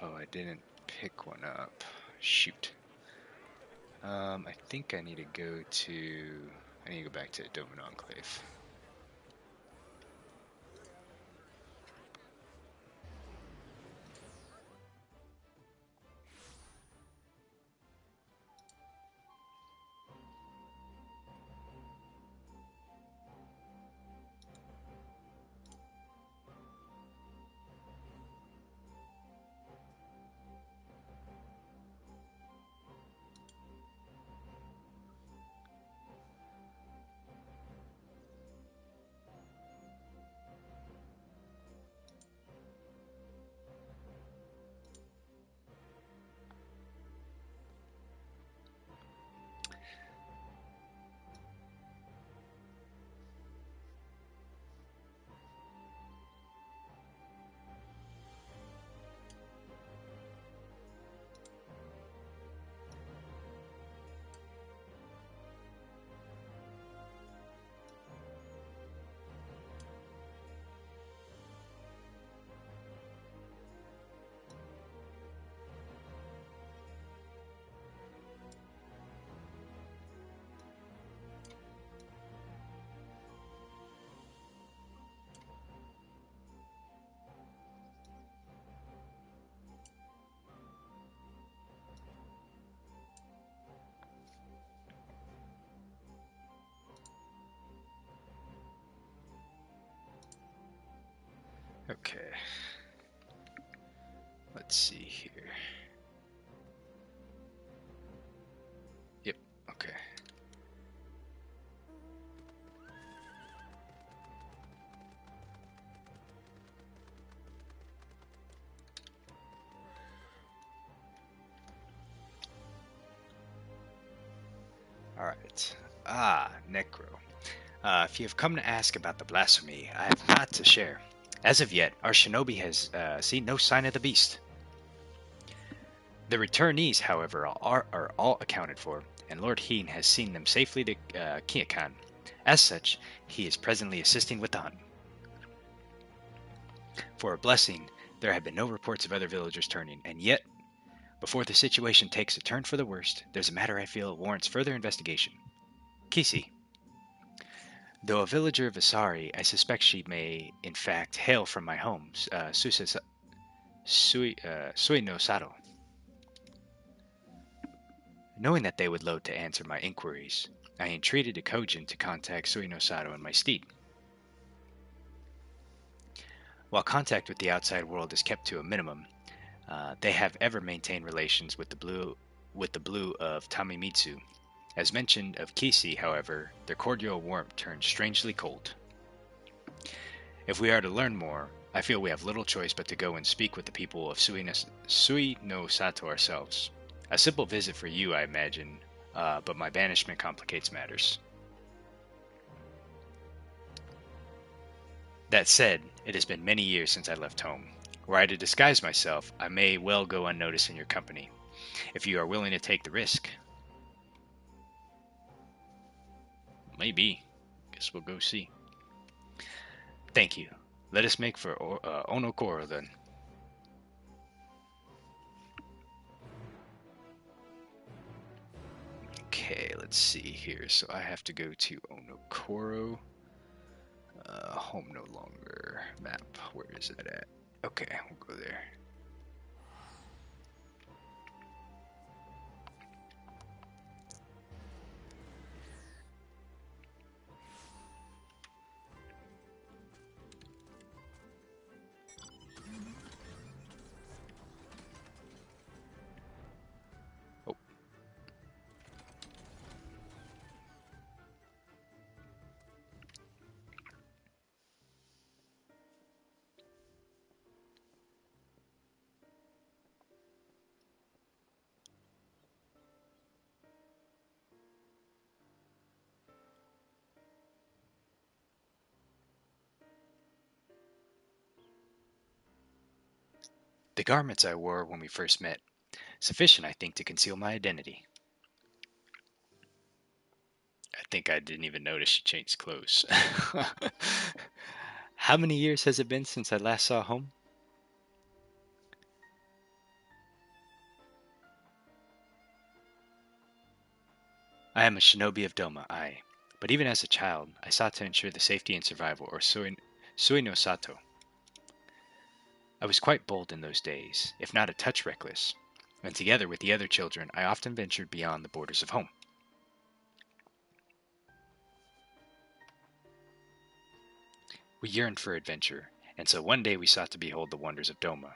Oh, I didn't pick one up. Shoot. I think I need to go back to Doman Enclave. Okay. Let's see here. Yep, okay. Alright. Necro. If you have come to ask about the blasphemy, I have not to share. As of yet, our shinobi has seen no sign of the beast. The returnees, however, are all accounted for, and Lord Heen has seen them safely to Kiakan. As such, he is presently assisting with the hunt. For a blessing, there have been no reports of other villagers turning, and yet, before the situation takes a turn for the worst, there's a matter I feel warrants further investigation. Kisi. Though a villager of Asari, I suspect she may, in fact, hail from my home, Sui no Sato. Knowing that they would load to answer my inquiries, I entreated a Kojin to contact Sui no Sato in my stead. While contact with the outside world is kept to a minimum, they have ever maintained relations with the blue of Tamimitsu. As mentioned of Kisi, however, their cordial warmth turned strangely cold. If we are to learn more, I feel we have little choice but to go and speak with the people of Sui no Sato ourselves. A simple visit for you, I imagine, but my banishment complicates matters. That said, it has been many years since I left home. Were I to disguise myself, I may well go unnoticed in your company. If you are willing to take the risk. Maybe. Guess we'll go see. Thank you. Let us make for Onokoro then. Okay, let's see here. So I have to go to Onokoro. Home no longer. Map. Where is that at? Okay, we'll go there. Oh. The garments I wore when we first met, Sufficient, I think, to conceal my identity. I think I didn't even notice she changed clothes. How many years has it been since I last saw home? I am a shinobi of Doma, aye. But even as a child, I sought to ensure the safety and survival, or sui no sato. I was quite bold in those days, if not a touch reckless, and together with the other children, I often ventured beyond the borders of home. We yearned for adventure, and so one day we sought to behold the wonders of Doma.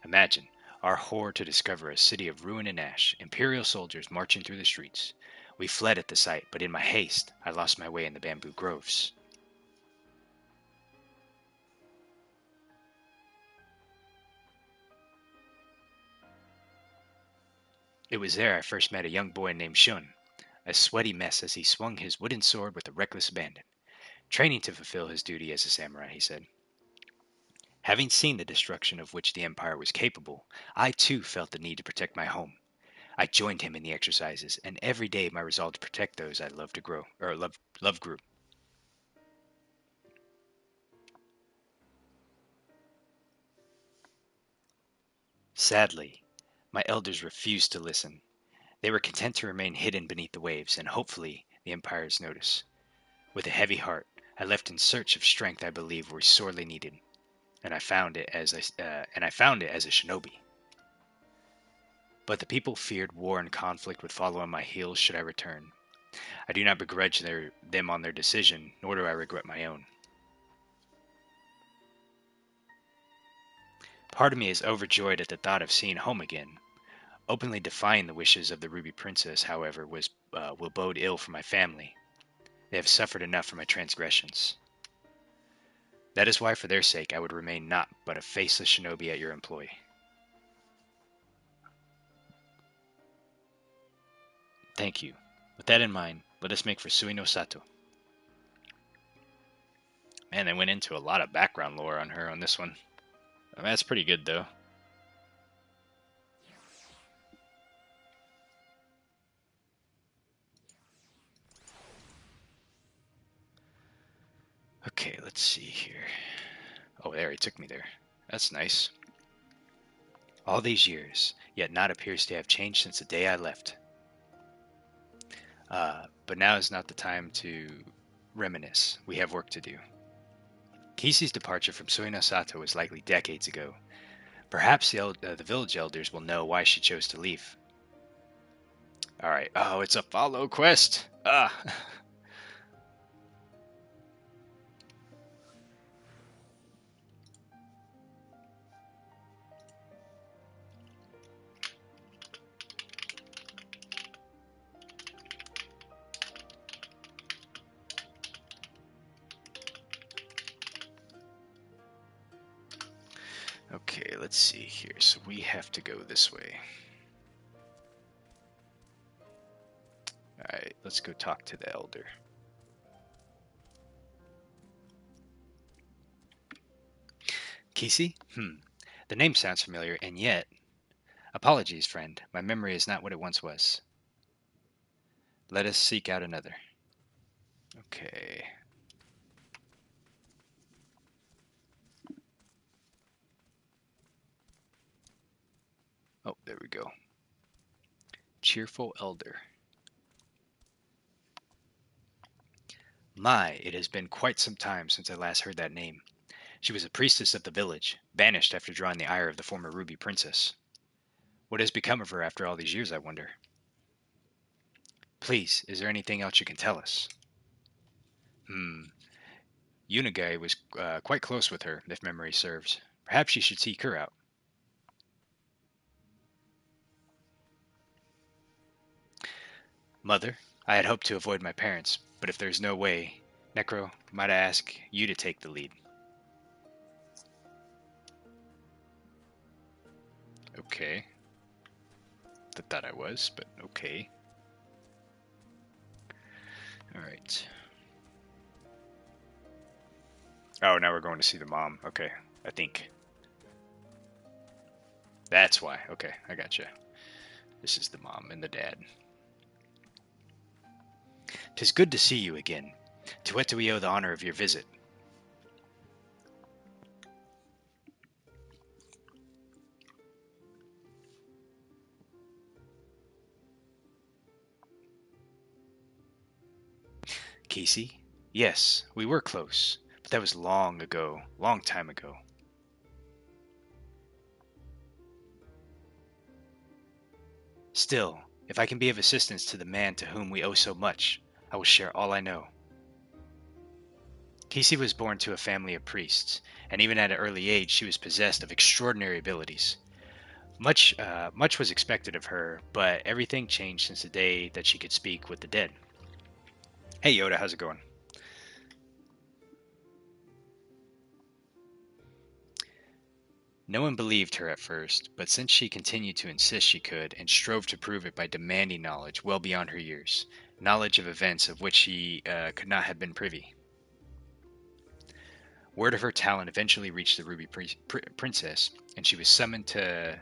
Imagine our horror to discover a city of ruin and ash, imperial soldiers marching through the streets. We fled at the sight, but in my haste, I lost my way in the bamboo groves. It was there I first met a young boy named Shun, a sweaty mess as he swung his wooden sword with a reckless abandon. Training to fulfill his duty as a samurai, he said. Having seen the destruction of which the Empire was capable, I too felt the need to protect my home. I joined him in the exercises, and every day my resolve to protect those I love to grow, or love grew. Sadly, my elders refused to listen. They were content to remain hidden beneath the waves, and hopefully the Empire's notice. With a heavy heart, I left in search of strength I believed was sorely needed, and I found it as a shinobi. But the people feared war and conflict would follow on my heels should I return. I do not begrudge them on their decision, nor do I regret my own. Part of me is overjoyed at the thought of seeing home again. Openly defying the wishes of the Ruby Princess, however, will bode ill for my family. They have suffered enough for my transgressions. That is why, for their sake, I would remain not but a faceless shinobi at your employ. Thank you. With that in mind, let us make for Sui no Sato. Man, they went into a lot of background lore on her on this one. That's pretty good, though. Okay, let's see here. Oh, there, he took me there. That's nice. All these years, yet naught appears to have changed since the day I left. But now is not the time to reminisce. We have work to do. Kishi's departure from Suinosato was likely decades ago. Perhaps the village elders will know why she chose to leave. Alright. Oh, it's a follow quest! Ah! Okay, let's see here. So we have to go this way. Alright, let's go talk to the elder. Kishi? The name sounds familiar, and yet... Apologies, friend. My memory is not what it once was. Let us seek out another. Okay. Oh, there we go. Cheerful elder. My, it has been quite some time since I last heard that name. She was a priestess of the village, banished after drawing the ire of the former Ruby Princess. What has become of her after all these years, I wonder? Please, is there anything else you can tell us? Unigai was quite close with her, if memory serves. Perhaps you should seek her out. Mother, I had hoped to avoid my parents, but if there's no way, Necro, might I ask you to take the lead? Okay. Thought I was, but okay. Alright. Oh, now we're going to see the mom. Okay, I think. That's why. Okay, I gotcha. This is the mom and the dad. "'Tis good to see you again. To what do we owe the honor of your visit?" "Casey? Yes, we were close, but that was long ago, long time ago." "Still, if I can be of assistance to the man to whom we owe so much, I will share all I know." Casey was born to a family of priests, and even at an early age she was possessed of extraordinary abilities. Much was expected of her, but everything changed since the day that she could speak with the dead. Hey Yoda, how's it going? No one believed her at first, but since she continued to insist she could, and strove to prove it by demanding knowledge well beyond her years, knowledge of events of which she could not have been privy. Word of her talent eventually reached the Princess, and she was summoned to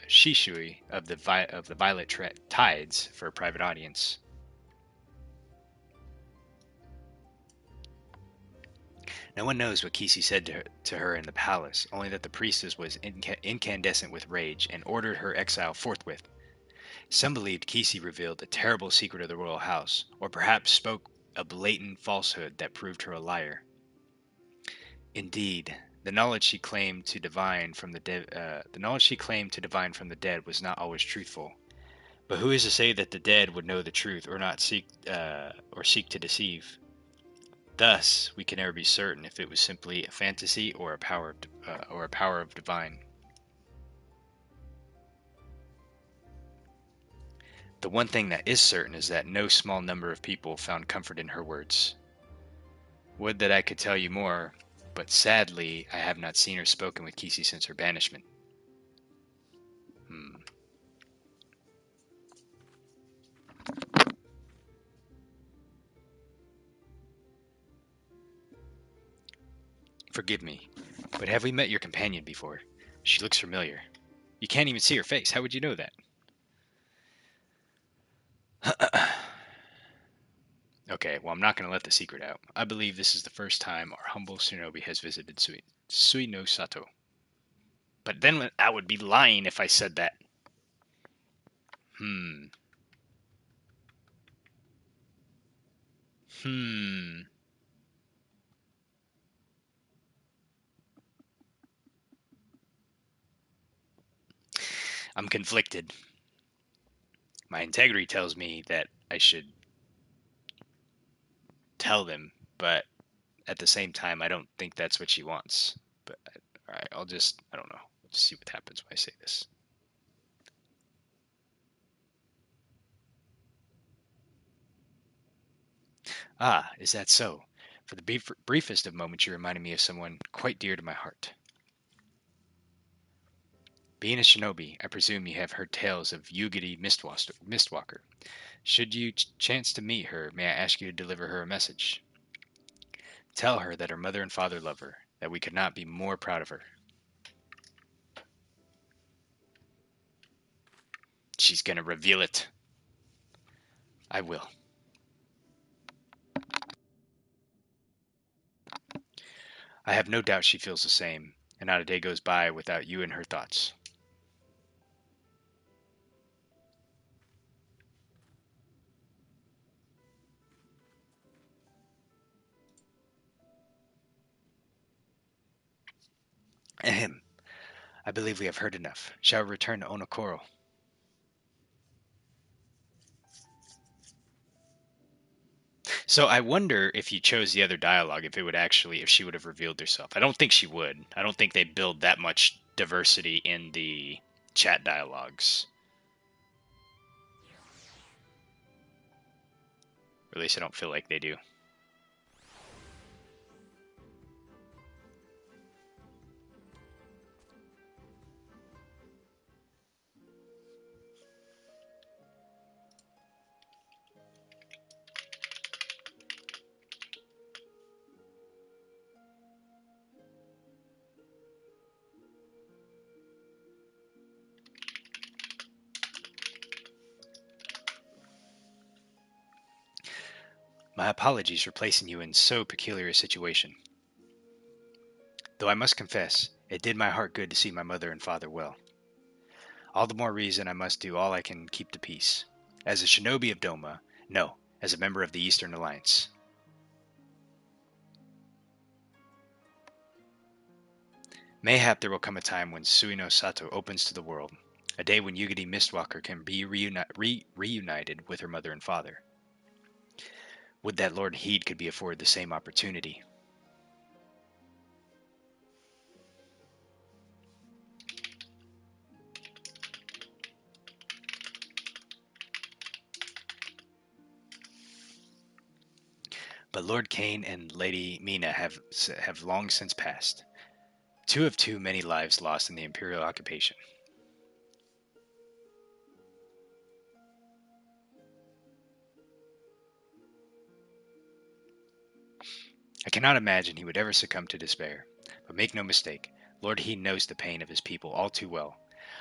Shishui of the Violet Tides for a private audience. No one knows what Kisi said to her in the palace, only that the priestess was incandescent with rage and ordered her exile forthwith. Some believed Kisi revealed a terrible secret of the royal house, or perhaps spoke a blatant falsehood that proved her a liar. Indeed, the knowledge she claimed to divine from the dead was not always truthful. But who is to say that the dead would know the truth or not seek to deceive? Thus, we can never be certain if it was simply a fantasy or a power of divine. The one thing that is certain is that no small number of people found comfort in her words. Would that I could tell you more, but sadly, I have not seen or spoken with Kisi since her banishment. Hmm. Forgive me, but have we met your companion before? She looks familiar. You can't even see her face. How would you know that? Okay, well, I'm not going to let the secret out. I believe this is the first time our humble Shinobi has visited Sui no Sato. But then I would be lying if I said that. Hmm. Hmm. I'm conflicted. My integrity tells me that I should tell them, but at the same time, I don't think that's what she wants. But all right, I don't know. We'll just see what happens when I say this. Ah, is that so? For the briefest of moments, you reminded me of someone quite dear to my heart. Being a shinobi, I presume you have heard tales of Yugiri Mistwalker. Should you chance to meet her, may I ask you to deliver her a message? Tell her that her mother and father love her, that we could not be more proud of her. She's gonna reveal it. I will. I have no doubt she feels the same, and not a day goes by without you in her thoughts. Ahem. I believe we have heard enough. Shall we return to Onokoro? So I wonder if you chose the other dialogue, if she would have revealed herself. I don't think she would. I don't think they build that much diversity in the chat dialogues. Or at least I don't feel like they do. My apologies for placing you in so peculiar a situation. Though I must confess, it did my heart good to see my mother and father well. All the more reason I must do all I can keep the peace. As a shinobi of Doma, no, as a member of the Eastern Alliance. Mayhap there will come a time when Suino Sato opens to the world, a day when Yugiri Mistwalker can be reunited with her mother and father. Would that Lord Heed could be afforded the same opportunity. But Lord Kane and Lady Mina have long since passed. Two of too many lives lost in the Imperial occupation. I cannot imagine he would ever succumb to despair. But make no mistake, Lord Heed knows the pain of his people all too well.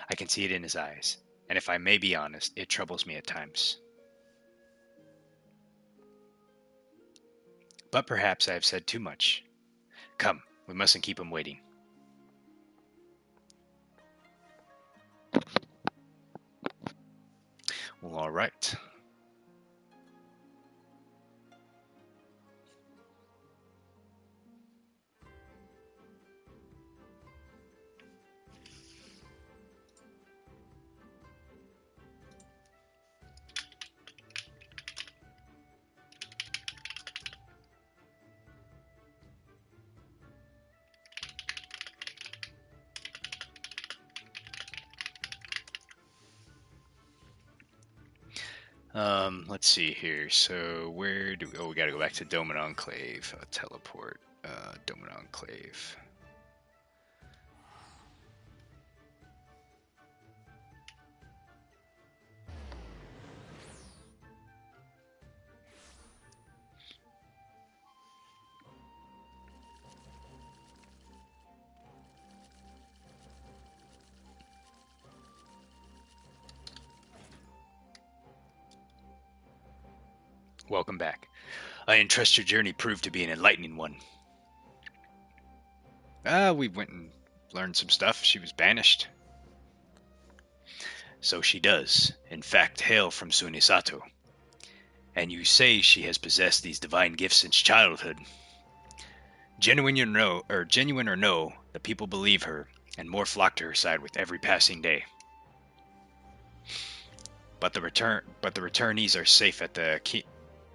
I can see it in his eyes, and if I may be honest, it troubles me at times. But perhaps I have said too much. Come, we mustn't keep him waiting. Well, all right. Let's see here. So where do we? Oh, we got to go back to Doman Enclave. Teleport. Doman Enclave. Welcome back. I entrust your journey proved to be an enlightening one. We went and learned some stuff. She was banished. So she does, in fact, hail from Sunisato. And you say she has possessed these divine gifts since childhood. Genuine or no, the people believe her, and more flock to her side with every passing day. But the returnees are safe at the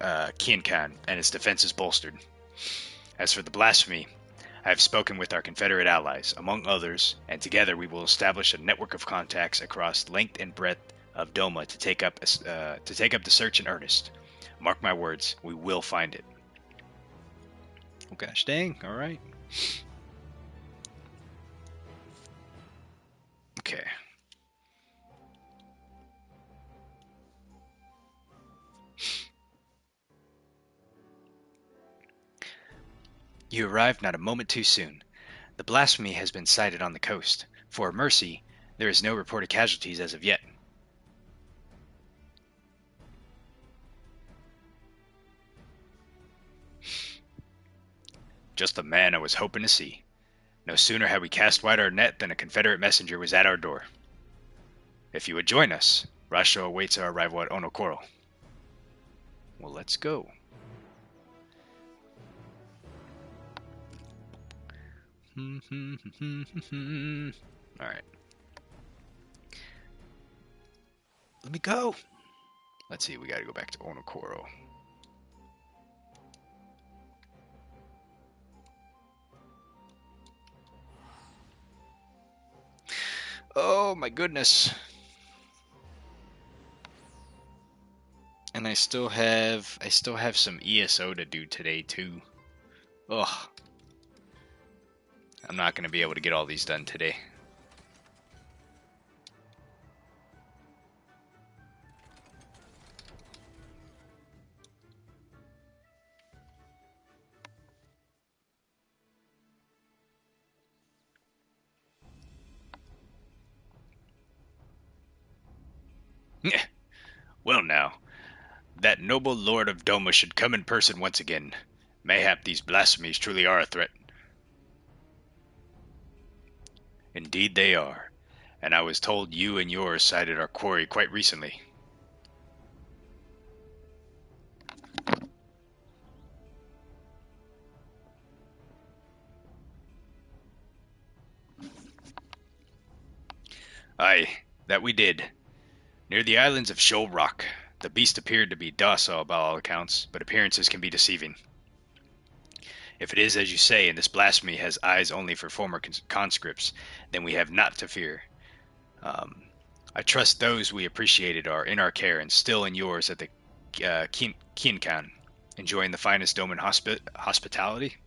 Kiankan, and its defense is bolstered. As for the blasphemy, I have spoken with our Confederate allies, among others, and together we will establish a network of contacts across length and breadth of Doma to take up the search in earnest. Mark my words, we will find it. Oh gosh dang, alright. Okay. You arrived not a moment too soon. The blasphemy has been sighted on the coast. For a mercy, there is no reported casualties as of yet. Just the man I was hoping to see. No sooner had we cast wide our net than a Confederate messenger was at our door. If you would join us, Rasho awaits our arrival at Onokoro. Well, let's go. Alright. Let me go. Let's see, we gotta go back to Onokoro. Oh my goodness. And I still have some ESO to do today too. Ugh. I'm not gonna be able to get all these done today. Well now, that noble lord of Doma should come in person once again. Mayhap these blasphemies truly are a threat. Indeed they are, and I was told you and yours sighted our quarry quite recently. Aye, that we did. Near the islands of Shoal Rock. The beast appeared to be docile by all accounts, but appearances can be deceiving. If it is as you say, and this blasphemy has eyes only for former conscripts, then we have naught to fear. Um, I trust those we appreciated are in our care and still in yours at the Kienkan, enjoying the finest Doman hospitality.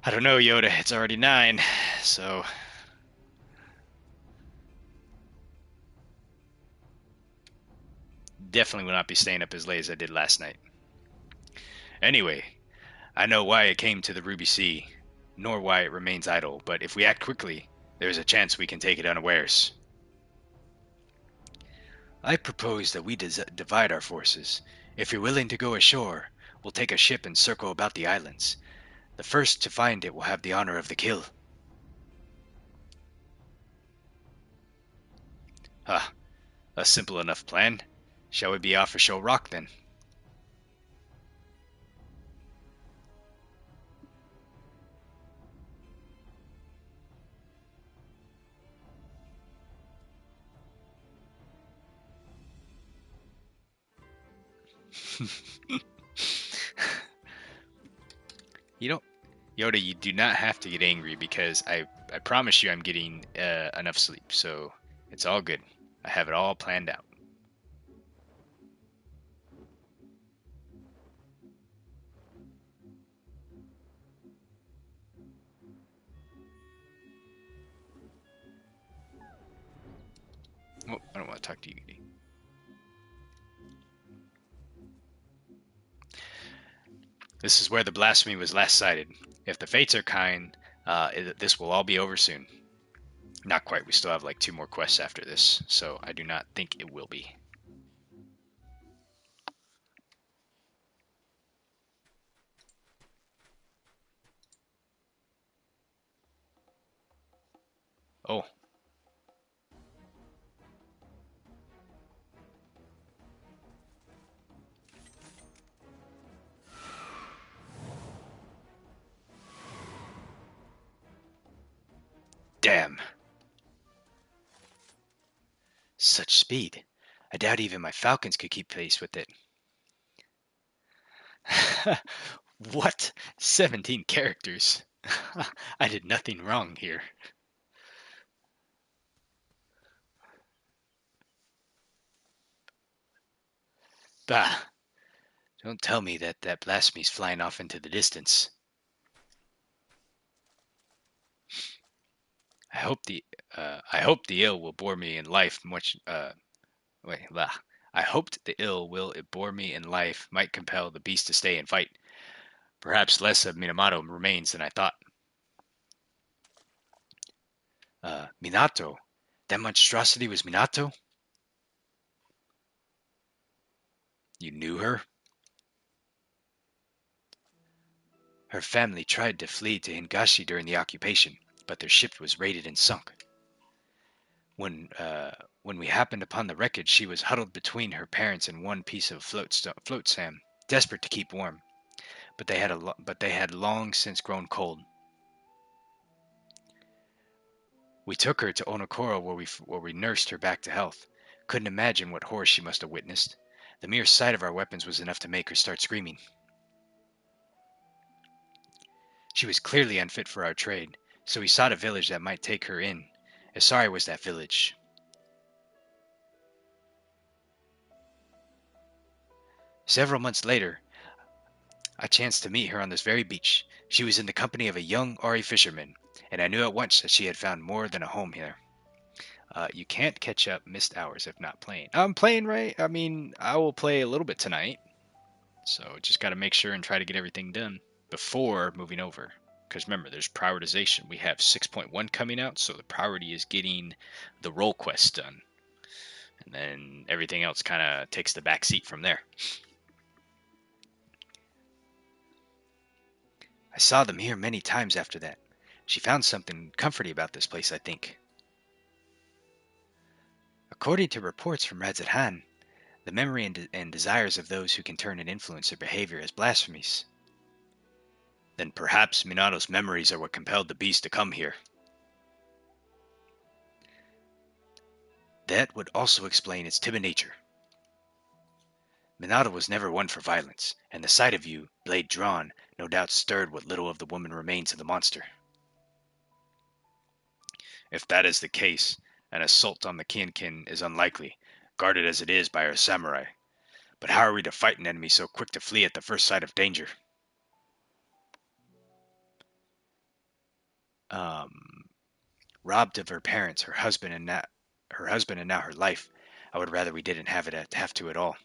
I don't know, Yoda. It's already 9, so definitely will not be staying up as late as I did last night. Anyway, I know why it came to the Ruby Sea, nor why it remains idle, but if we act quickly, there is a chance we can take it unawares. I propose that we divide our forces. If you're willing to go ashore, we'll take a ship and circle about the islands. The first to find it will have the honor of the kill. Ah, a simple enough plan. Shall we be off for Shoal Rock then? You don't, Yoda, you do not have to get angry because I promise you I'm getting enough sleep, so it's all good. I have it all planned out. Oh, I don't want to talk to you. This is where the blasphemy was last sighted. If the fates are kind, this will all be over soon. Not quite. We still have like 2 more quests after this, so I do not think it will be. Oh. Damn. Such speed. I doubt even my falcons could keep pace with it. What? 17 characters? I did nothing wrong here. Bah. Don't tell me that blasphemy's flying off into the distance. I hope the ill will bore me in life much wait, blah. I hoped the ill will it bore me in life might compel the beast to stay and fight. Perhaps less of Minamoto remains than I thought. Minato? That monstrosity was Minato? You knew her? Her family tried to flee to Hingashi during the occupation, but their ship was raided and sunk. When we happened upon the wreckage, she was huddled between her parents and one piece of float sand, desperate to keep warm. But they had long since grown cold. We took her to Onokoro where we nursed her back to health. Couldn't imagine what horror she must have witnessed. The mere sight of our weapons was enough to make her start screaming. She was clearly unfit for our trade, so we sought a village that might take her in. Asari was that village. Several months later, I chanced to meet her on this very beach. She was in the company of a young Ari fisherman, and I knew at once that she had found more than a home here. You can't catch up missed hours if not playing. I'm playing, right? I mean, I will play a little bit tonight, so just got to make sure and try to get everything done before moving over. Because remember, there's prioritization. We have 6.1 coming out, so the priority is getting the role quests done. And then everything else kind of takes the back seat from there. I saw them here many times after that. She found something comforting about this place, I think. According to reports from Radz-at-Han, the memory and desires of those who can turn and influence their behavior as blasphemies. Then perhaps Minato's memories are what compelled the beast to come here. That would also explain its timid nature. Minato was never one for violence, and the sight of you, blade drawn, no doubt stirred what little of the woman remains of the monster. If that is the case, an assault on the Kiankin is unlikely, guarded as it is by our samurai. But how are we to fight an enemy so quick to flee at the first sight of danger? Robbed of her parents, her husband, and now her life. I would rather we didn't have to at all.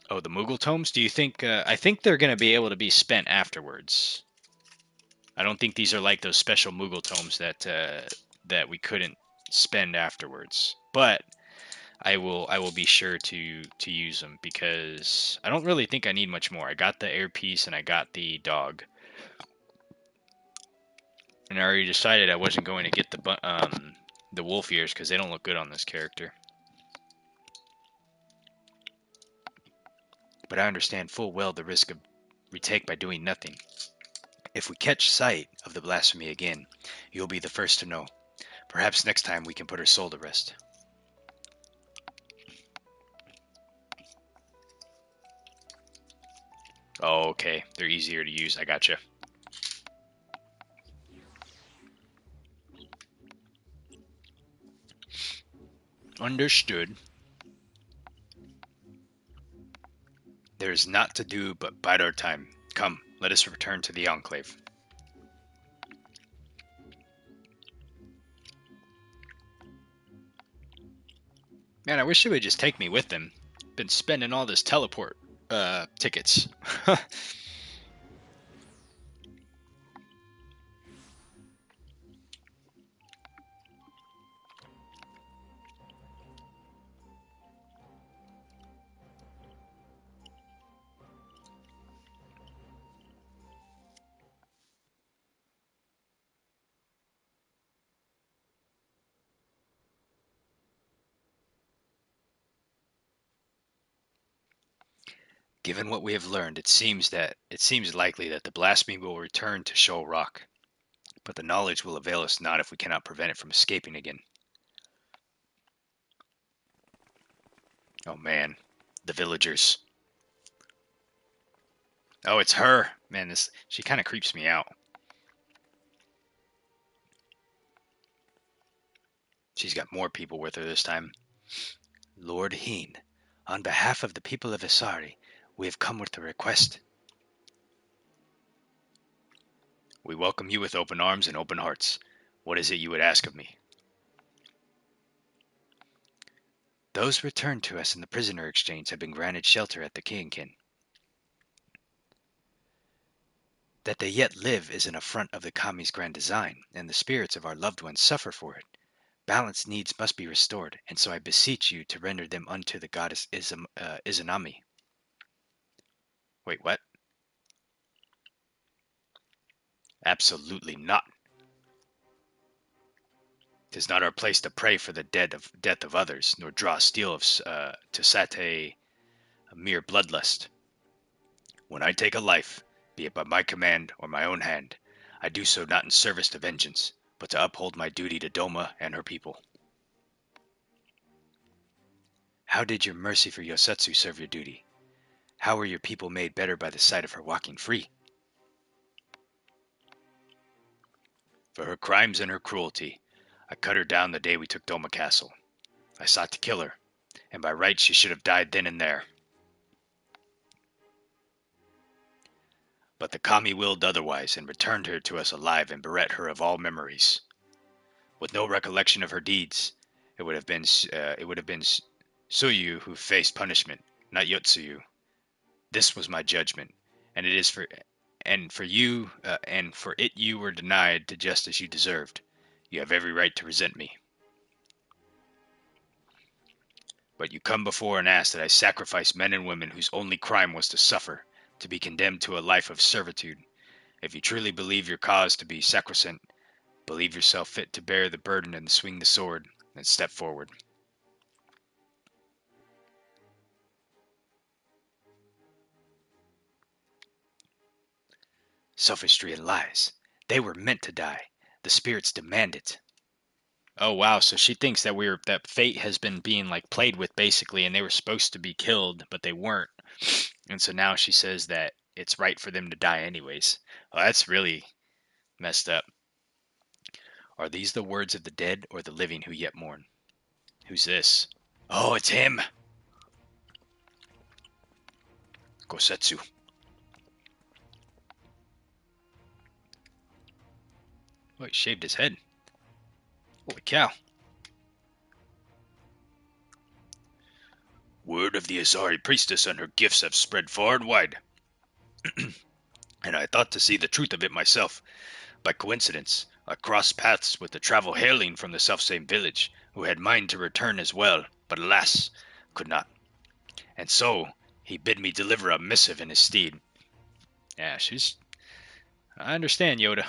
Oh, the Moogle tomes? Do you think? I think they're going to be able to be spent afterwards. I don't think these are like those special Moogle tomes that we couldn't spend afterwards. But I will be sure to use them because I don't really think I need much more. I got the airpiece and I got the dog, and I already decided I wasn't going to get the wolf ears because they don't look good on this character. But I understand full well the risk we take by doing nothing. If we catch sight of the blasphemy again, you'll be the first to know. Perhaps next time we can put her soul to rest. Oh, okay. They're easier to use. I gotcha. Understood. There is naught to do but bide our time. Come, let us return to the Enclave. Man, I wish they would just take me with them. Been spending all this teleport tickets. Given what we have learned, it seems likely that the blasphemy will return to Shoal Rock. But the knowledge will avail us not if we cannot prevent it from escaping again. Oh man, the villagers. Oh, it's her. Man, she kind of creeps me out. She's got more people with her this time. Lord Heen, on behalf of the people of Isari, we have come with a request. We welcome you with open arms and open hearts. What is it you would ask of me? Those returned to us in the prisoner exchange have been granted shelter at the Kiankin. That they yet live is an affront of the Kami's grand design, and the spirits of our loved ones suffer for it. Balance needs must be restored, and so I beseech you to render them unto the goddess Izanami. Wait, what? Absolutely not. 'Tis not our place to pray for the death of others, nor draw steel to sate a mere bloodlust. When I take a life, be it by my command or my own hand, I do so not in service to vengeance, but to uphold my duty to Doma and her people. How did your mercy for Yosatsu serve your duty? How were your people made better by the sight of her walking free? For her crimes and her cruelty, I cut her down the day we took Doma Castle. I sought to kill her, and by rights she should have died then and there. But the Kami willed otherwise, and returned her to us alive and bereft her of all memories. With no recollection of her deeds, it would have been Suyu who faced punishment, not Yotsuyu. This was my judgment, and it is for you, and for it you were denied the justice you deserved. You have every right to resent me. But you come before and ask that I sacrifice men and women whose only crime was to suffer, to be condemned to a life of servitude. If you truly believe your cause to be sacrosanct, believe yourself fit to bear the burden and swing the sword, and step forward. Sophistry and lies. They were meant to die. The spirits demand it. Oh wow, so she thinks that fate has been being like played with basically, and they were supposed to be killed, but they weren't. And so now she says that it's right for them to die anyways. Oh, that's really messed up. Are these the words of the dead or the living who yet mourn? Who's this? Oh, it's him! Gosetsu. Oh, he shaved his head. Holy cow. Word of the Azari priestess and her gifts have spread far and wide. And I thought to see the truth of it myself. By coincidence, I crossed paths with the travel hailing from the selfsame village, who had mind to return as well, but alas, could not. And so, he bid me deliver a missive in his stead. Yeah, I understand, Yoda.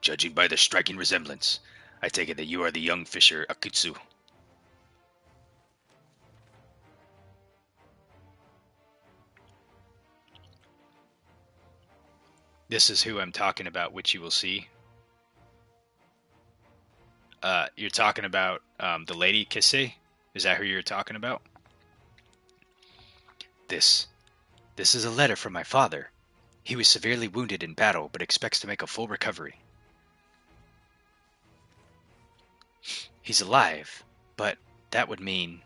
Judging by the striking resemblance, I take it that you are the young fisher Akutsu. This is who I'm talking about, which you will see. You're talking about the lady Kisei? Is that who you're talking about? This is a letter from my father. He was severely wounded in battle, but expects to make a full recovery. He's alive, but that would mean...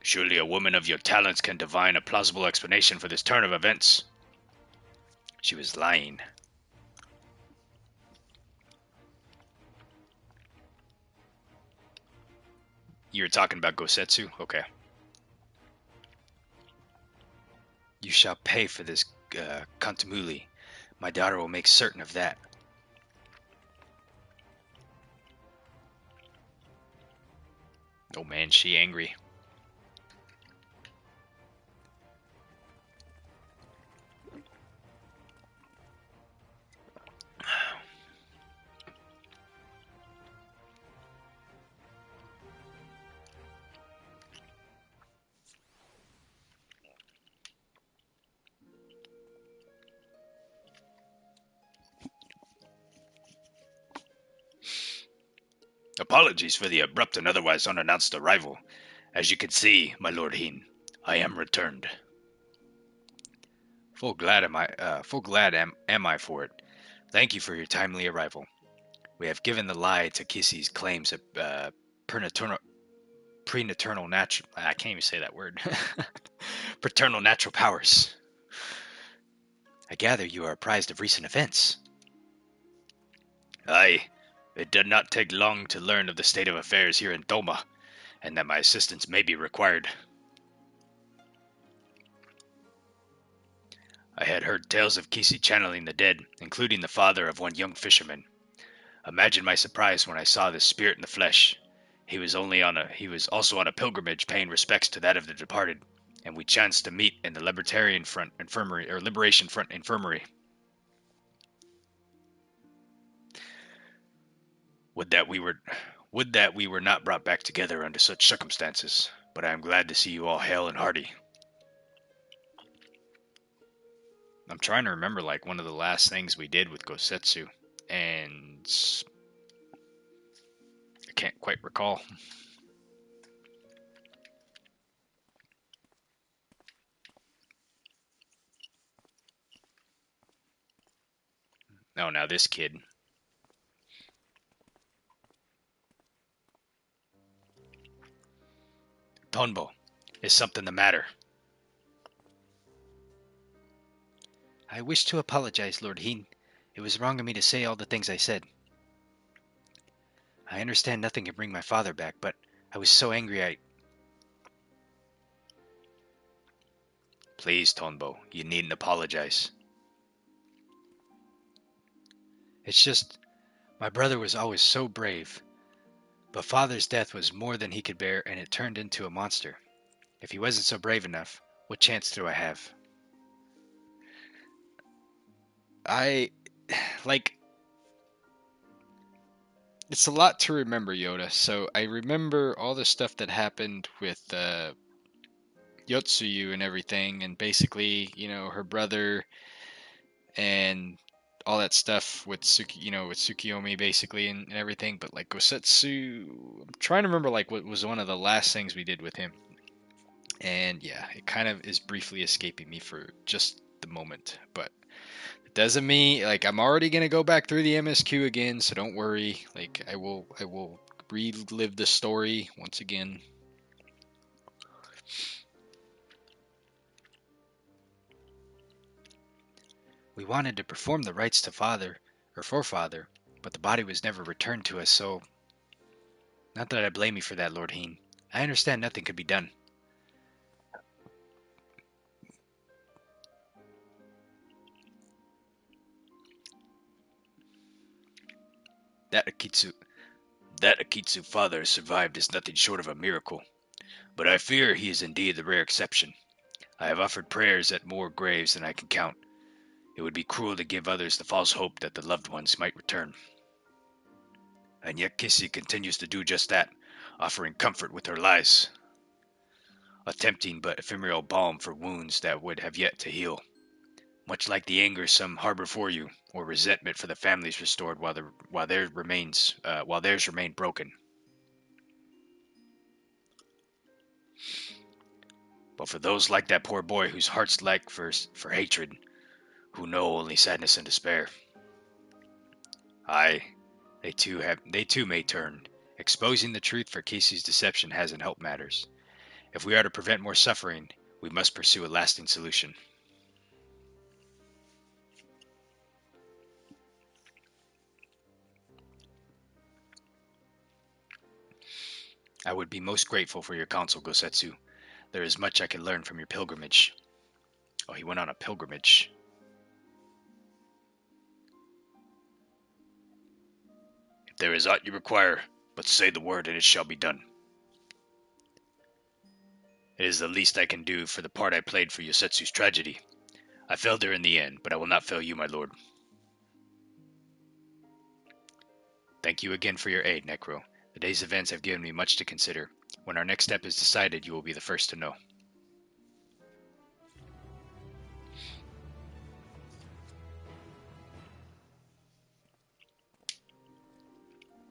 Surely a woman of your talents can divine a plausible explanation for this turn of events. She was lying. You're talking about Gosetsu? Okay. You shall pay for this, Kantamuli. My daughter will make certain of that. Oh man, she angry. Apologies for the abrupt and otherwise unannounced arrival. As you can see, my Lord Heen, I am returned. Full glad am I for it. Thank you for your timely arrival. We have given the lie to Kissy's claims of prenatal natural. I can't even say that word. Paternal natural powers. I gather you are apprised of recent events. Aye, it did not take long to learn of the state of affairs here in Doma, and that my assistance may be required. I had heard tales of Kisi channeling the dead, including the father of one young fisherman. Imagine my surprise when I saw this spirit in the flesh. He was also on a pilgrimage paying respects to that of the departed, and we chanced to meet in the Liberation Front Infirmary. Would that we were not brought back together under such circumstances, but I am glad to see you all hale and hearty. I'm trying to remember like one of the last things we did with Gosetsu, and I can't quite recall. Oh, now this kid. Tonbo, is something the matter? I wish to apologize, Lord Heen. It was wrong of me to say all the things I said. I understand nothing can bring my father back, but I was so angry Please, Tonbo, you needn't apologize. It's just, my brother was always so brave, but Father's death was more than he could bear and it turned into a monster. If he wasn't so brave enough, what chance do I have? I, like, it's a lot to remember, Yoda. So I remember all the stuff that happened with Yotsuyu and everything, and basically, her brother and all that stuff with with Tsukiyomi basically and everything. But like Gosetsu, I'm trying to remember like what was one of the last things we did with him. And yeah, it kind of is briefly escaping me for just the moment, but it doesn't mean like I'm already gonna go back through the MSQ again, so don't worry. Like I will relive the story once again. We wanted to perform the rites to father or forefather, but the body was never returned to us, so not that I blame you for that, Lord Heen. I understand nothing could be done. That Akitsu that Akitsu father has survived is nothing short of a miracle. But I fear he is indeed the rare exception. I have offered prayers at more graves than I can count. It would be cruel to give others the false hope that the loved ones might return. And yet Kissy continues to do just that, offering comfort with her lies, a tempting but ephemeral balm for wounds that would have yet to heal. Much like the anger some harbor for you, or resentment for the families restored while theirs remain broken. But for those like that poor boy whose heart's lack for hatred, who know only sadness and despair, aye, they too may turn. Exposing the truth for Casey's deception hasn't helped matters. If we are to prevent more suffering, we must pursue a lasting solution. I would be most grateful for your counsel, Gosetsu. There is much I can learn from your pilgrimage. Oh, he went on a pilgrimage. If there is aught you require, but say the word and it shall be done. It is the least I can do for the part I played for Yosetsu's tragedy. I failed her in the end, but I will not fail you, my lord. Thank you again for your aid, Necro. The day's events have given me much to consider. When our next step is decided, you will be the first to know.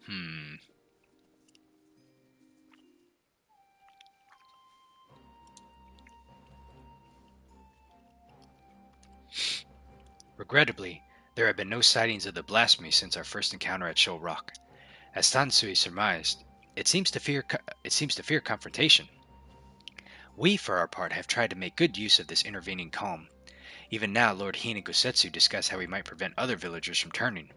Hmm. Regrettably, there have been no sightings of the blasphemy since our first encounter at Shoal Rock. As Tansui surmised, it seems to fear confrontation. We, for our part, have tried to make good use of this intervening calm. Even now, Lord Hina and Gosetsu discuss how we might prevent other villagers from turning.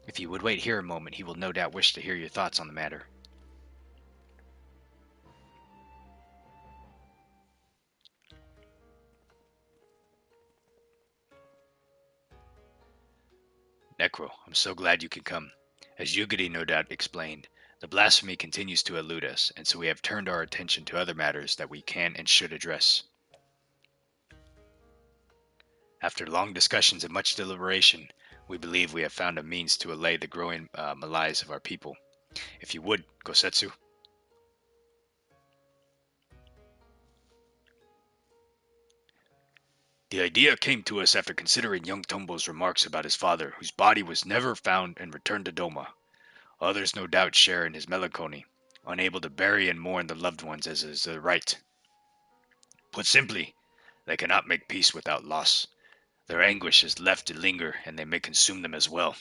If you would wait here a moment, he will no doubt wish to hear your thoughts on the matter. Necro, I'm so glad you can come. As Yugiri no doubt explained, the blasphemy continues to elude us, and so we have turned our attention to other matters that we can and should address. After long discussions and much deliberation, we believe we have found a means to allay the growing malaise of our people. If you would, Gosetsu. The idea came to us after considering young Tombo's remarks about his father, whose body was never found and returned to Doma. Others no doubt share in his melancholy, unable to bury and mourn the loved ones as is their right. Put simply, they cannot make peace without loss. Their anguish is left to linger, and they may consume them as well.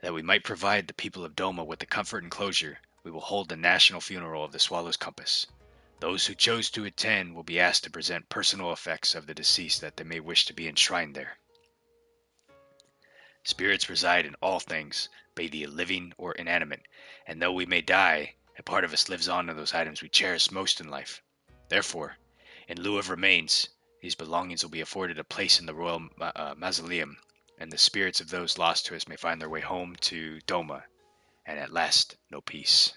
That we might provide the people of Doma with the comfort and closure, we will hold the national funeral of the Swallow's Compass. Those who chose to attend will be asked to present personal effects of the deceased that they may wish to be enshrined there. Spirits reside in all things, be they living or inanimate, and though we may die, a part of us lives on in those items we cherish most in life. Therefore, in lieu of remains, these belongings will be afforded a place in the royal mausoleum, and the spirits of those lost to us may find their way home to Doma, and at last know peace.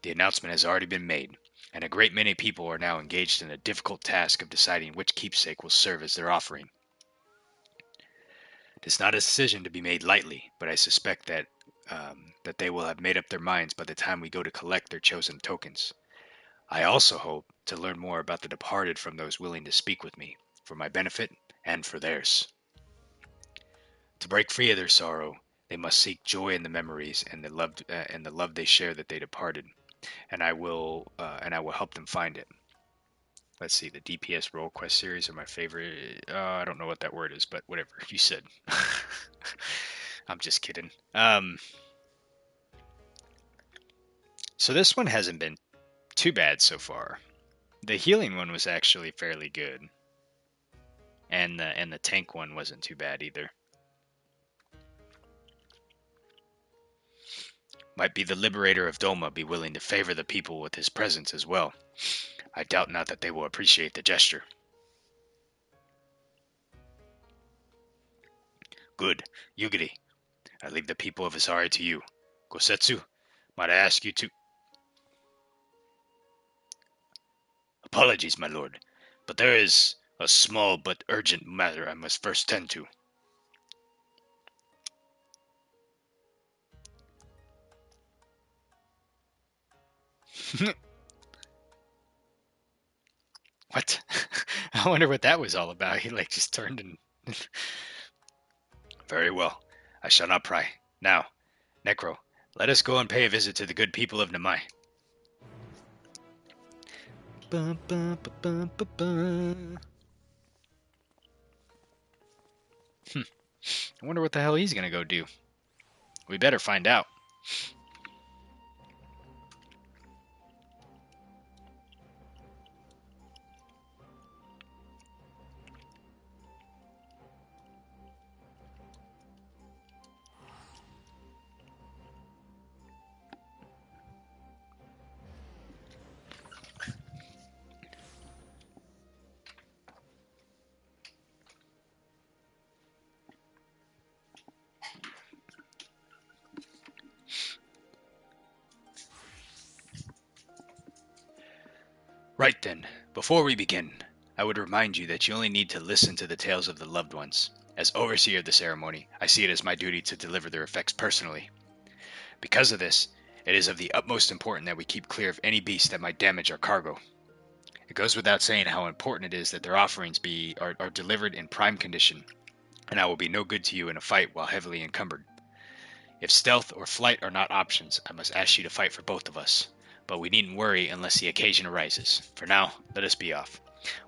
The announcement has already been made, and a great many people are now engaged in the difficult task of deciding which keepsake will serve as their offering. It is not a decision to be made lightly, but I suspect that they will have made up their minds by the time we go to collect their chosen tokens. I also hope to learn more about the departed from those willing to speak with me, for my benefit and for theirs. To break free of their sorrow, they must seek joy in the memories and the love they share that they departed, and I will help them find it. Let's see, the DPS role quest series are my favorite. I don't know what that word is, but whatever you said. I'm just kidding. So this one hasn't been too bad so far. The healing one was actually fairly good, and the tank one wasn't too bad either. Might be the liberator of Doma be willing to favor the people with his presence as well. I doubt not that they will appreciate the gesture. Good. Yugiri, I leave the people of Asari to you. Gosetsu, might I ask you to... Apologies, my lord, but there is a small but urgent matter I must first tend to. What? I wonder what that was all about. He just turned and... Very well. I shall not pry. Now, Necro, let us go and pay a visit to the good people of Namai. Bum, bum, bum, bum, bum. I wonder what the hell he's gonna go do. We better find out. Right then, before we begin, I would remind you that you only need to listen to the tales of the loved ones. As overseer of the ceremony, I see it as my duty to deliver their effects personally. Because of this, it is of the utmost importance that we keep clear of any beast that might damage our cargo. It goes without saying how important it is that their offerings are delivered in prime condition, and I will be no good to you in a fight while heavily encumbered. If stealth or flight are not options, I must ask you to fight for both of us. But we needn't worry unless the occasion arises. For now, let us be off.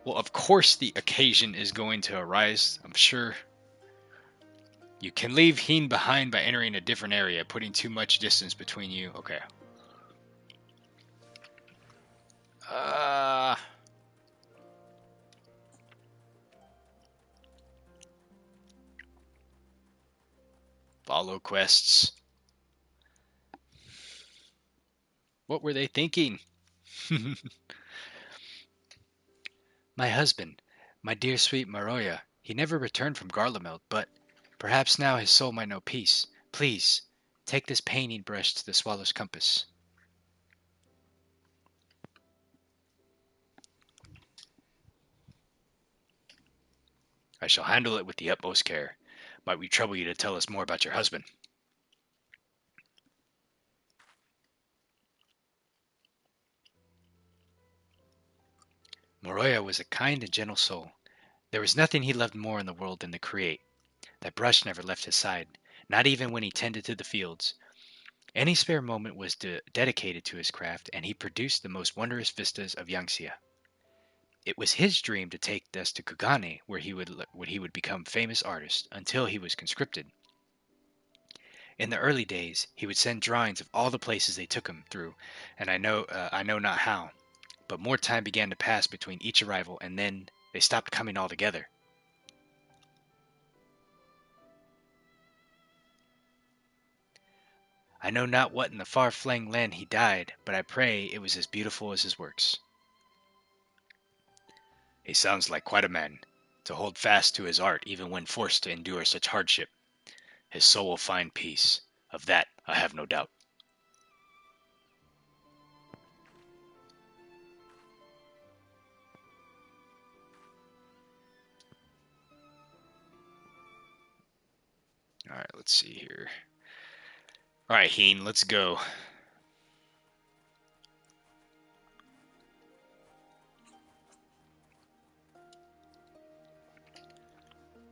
Well, of course the occasion is going to arise, I'm sure. You can leave Heen behind by entering a different area, putting too much distance between you. Okay. Follow quests. What were they thinking? My husband, my dear sweet Maroya, he never returned from Garlemald, but perhaps now his soul might know peace. Please, take this painting brush to the Swallow's Compass. I shall handle it with the utmost care. Might we trouble you to tell us more about your husband? Moroya was a kind and gentle soul. There was nothing he loved more in the world than to create. That brush never left his side, not even when he tended to the fields. Any spare moment was dedicated to his craft, and he produced the most wondrous vistas of Yangtze. It was his dream to take us to Kugane, where he would become famous artist, until he was conscripted. In the early days, he would send drawings of all the places they took him through, and I know not how, but more time began to pass between each arrival, and then they stopped coming altogether. I know not what in the far-flung land he died, but I pray it was as beautiful as his works. He sounds like quite a man, to hold fast to his art even when forced to endure such hardship. His soul will find peace. Of that I have no doubt. All right, let's see here. All right, Heen, let's go.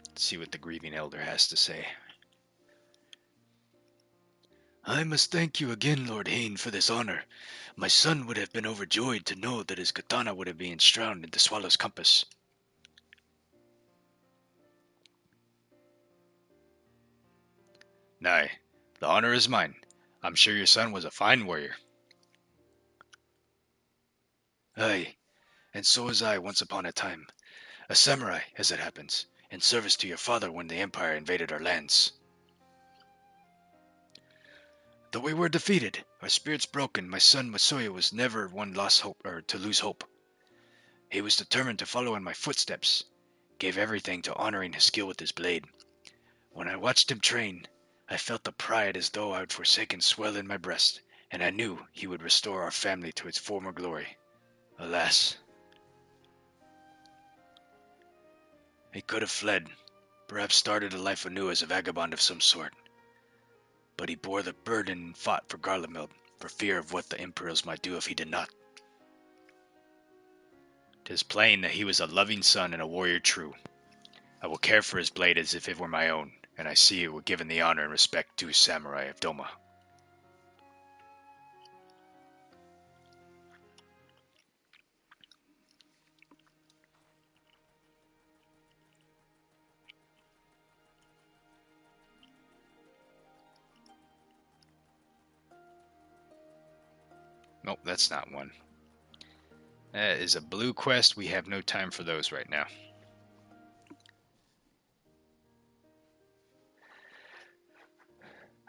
Let's see what the grieving elder has to say. I must thank you again, Lord Hane, for this honor. My son would have been overjoyed to know that his katana would have been ensconced in the swallow's compass. Nay, the honor is mine. I'm sure your son was a fine warrior. Aye, and so was I once upon a time. A samurai, as it happens, in service to your father when the Empire invaded our lands. Though we were defeated, our spirits broken, my son Masuya was never one lost hope or to lose hope. He was determined to follow in my footsteps, gave everything to honoring his skill with his blade. When I watched him train, I felt the pride as though I had forsaken swell in my breast, and I knew he would restore our family to its former glory. Alas, he could have fled, perhaps started a life anew as a vagabond of some sort. But he bore the burden and fought for Garlemald, for fear of what the Imperials might do if he did not. 'Tis plain that he was a loving son and a warrior true. I will care for his blade as if it were my own, and I see you were given the honor and respect due samurai of Doma. Nope, that's not one. That is a blue quest. We have no time for those right now.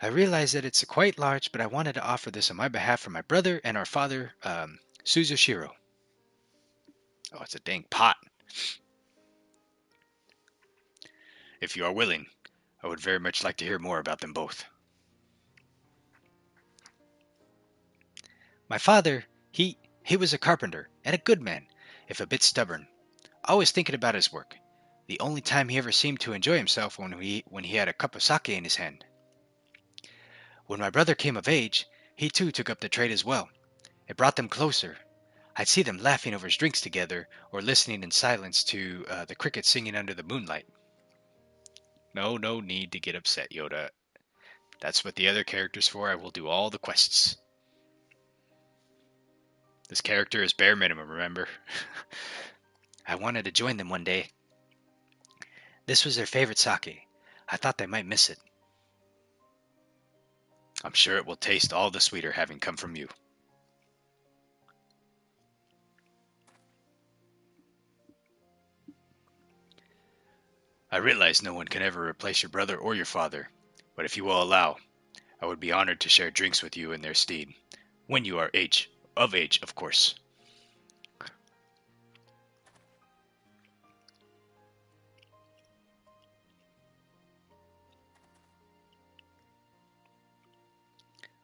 I realize that it's quite large, but I wanted to offer this on my behalf for my brother and our father, Suzushiro. Oh, it's a dang pot. If you are willing, I would very much like to hear more about them both. My father, he was a carpenter, and a good man, if a bit stubborn, always thinking about his work. The only time he ever seemed to enjoy himself when he had a cup of sake in his hand. When my brother came of age, he too took up the trade as well. It brought them closer. I'd see them laughing over his drinks together, or listening in silence to the crickets singing under the moonlight. No need to get upset, Yoda. That's what the other character's for. I will do all the quests. This character is bare minimum, remember? I wanted to join them one day. This was their favorite sake. I thought they might miss it. I'm sure it will taste all the sweeter having come from you. I realize no one can ever replace your brother or your father, but if you will allow, I would be honored to share drinks with you in their stead. When you are of age, of course.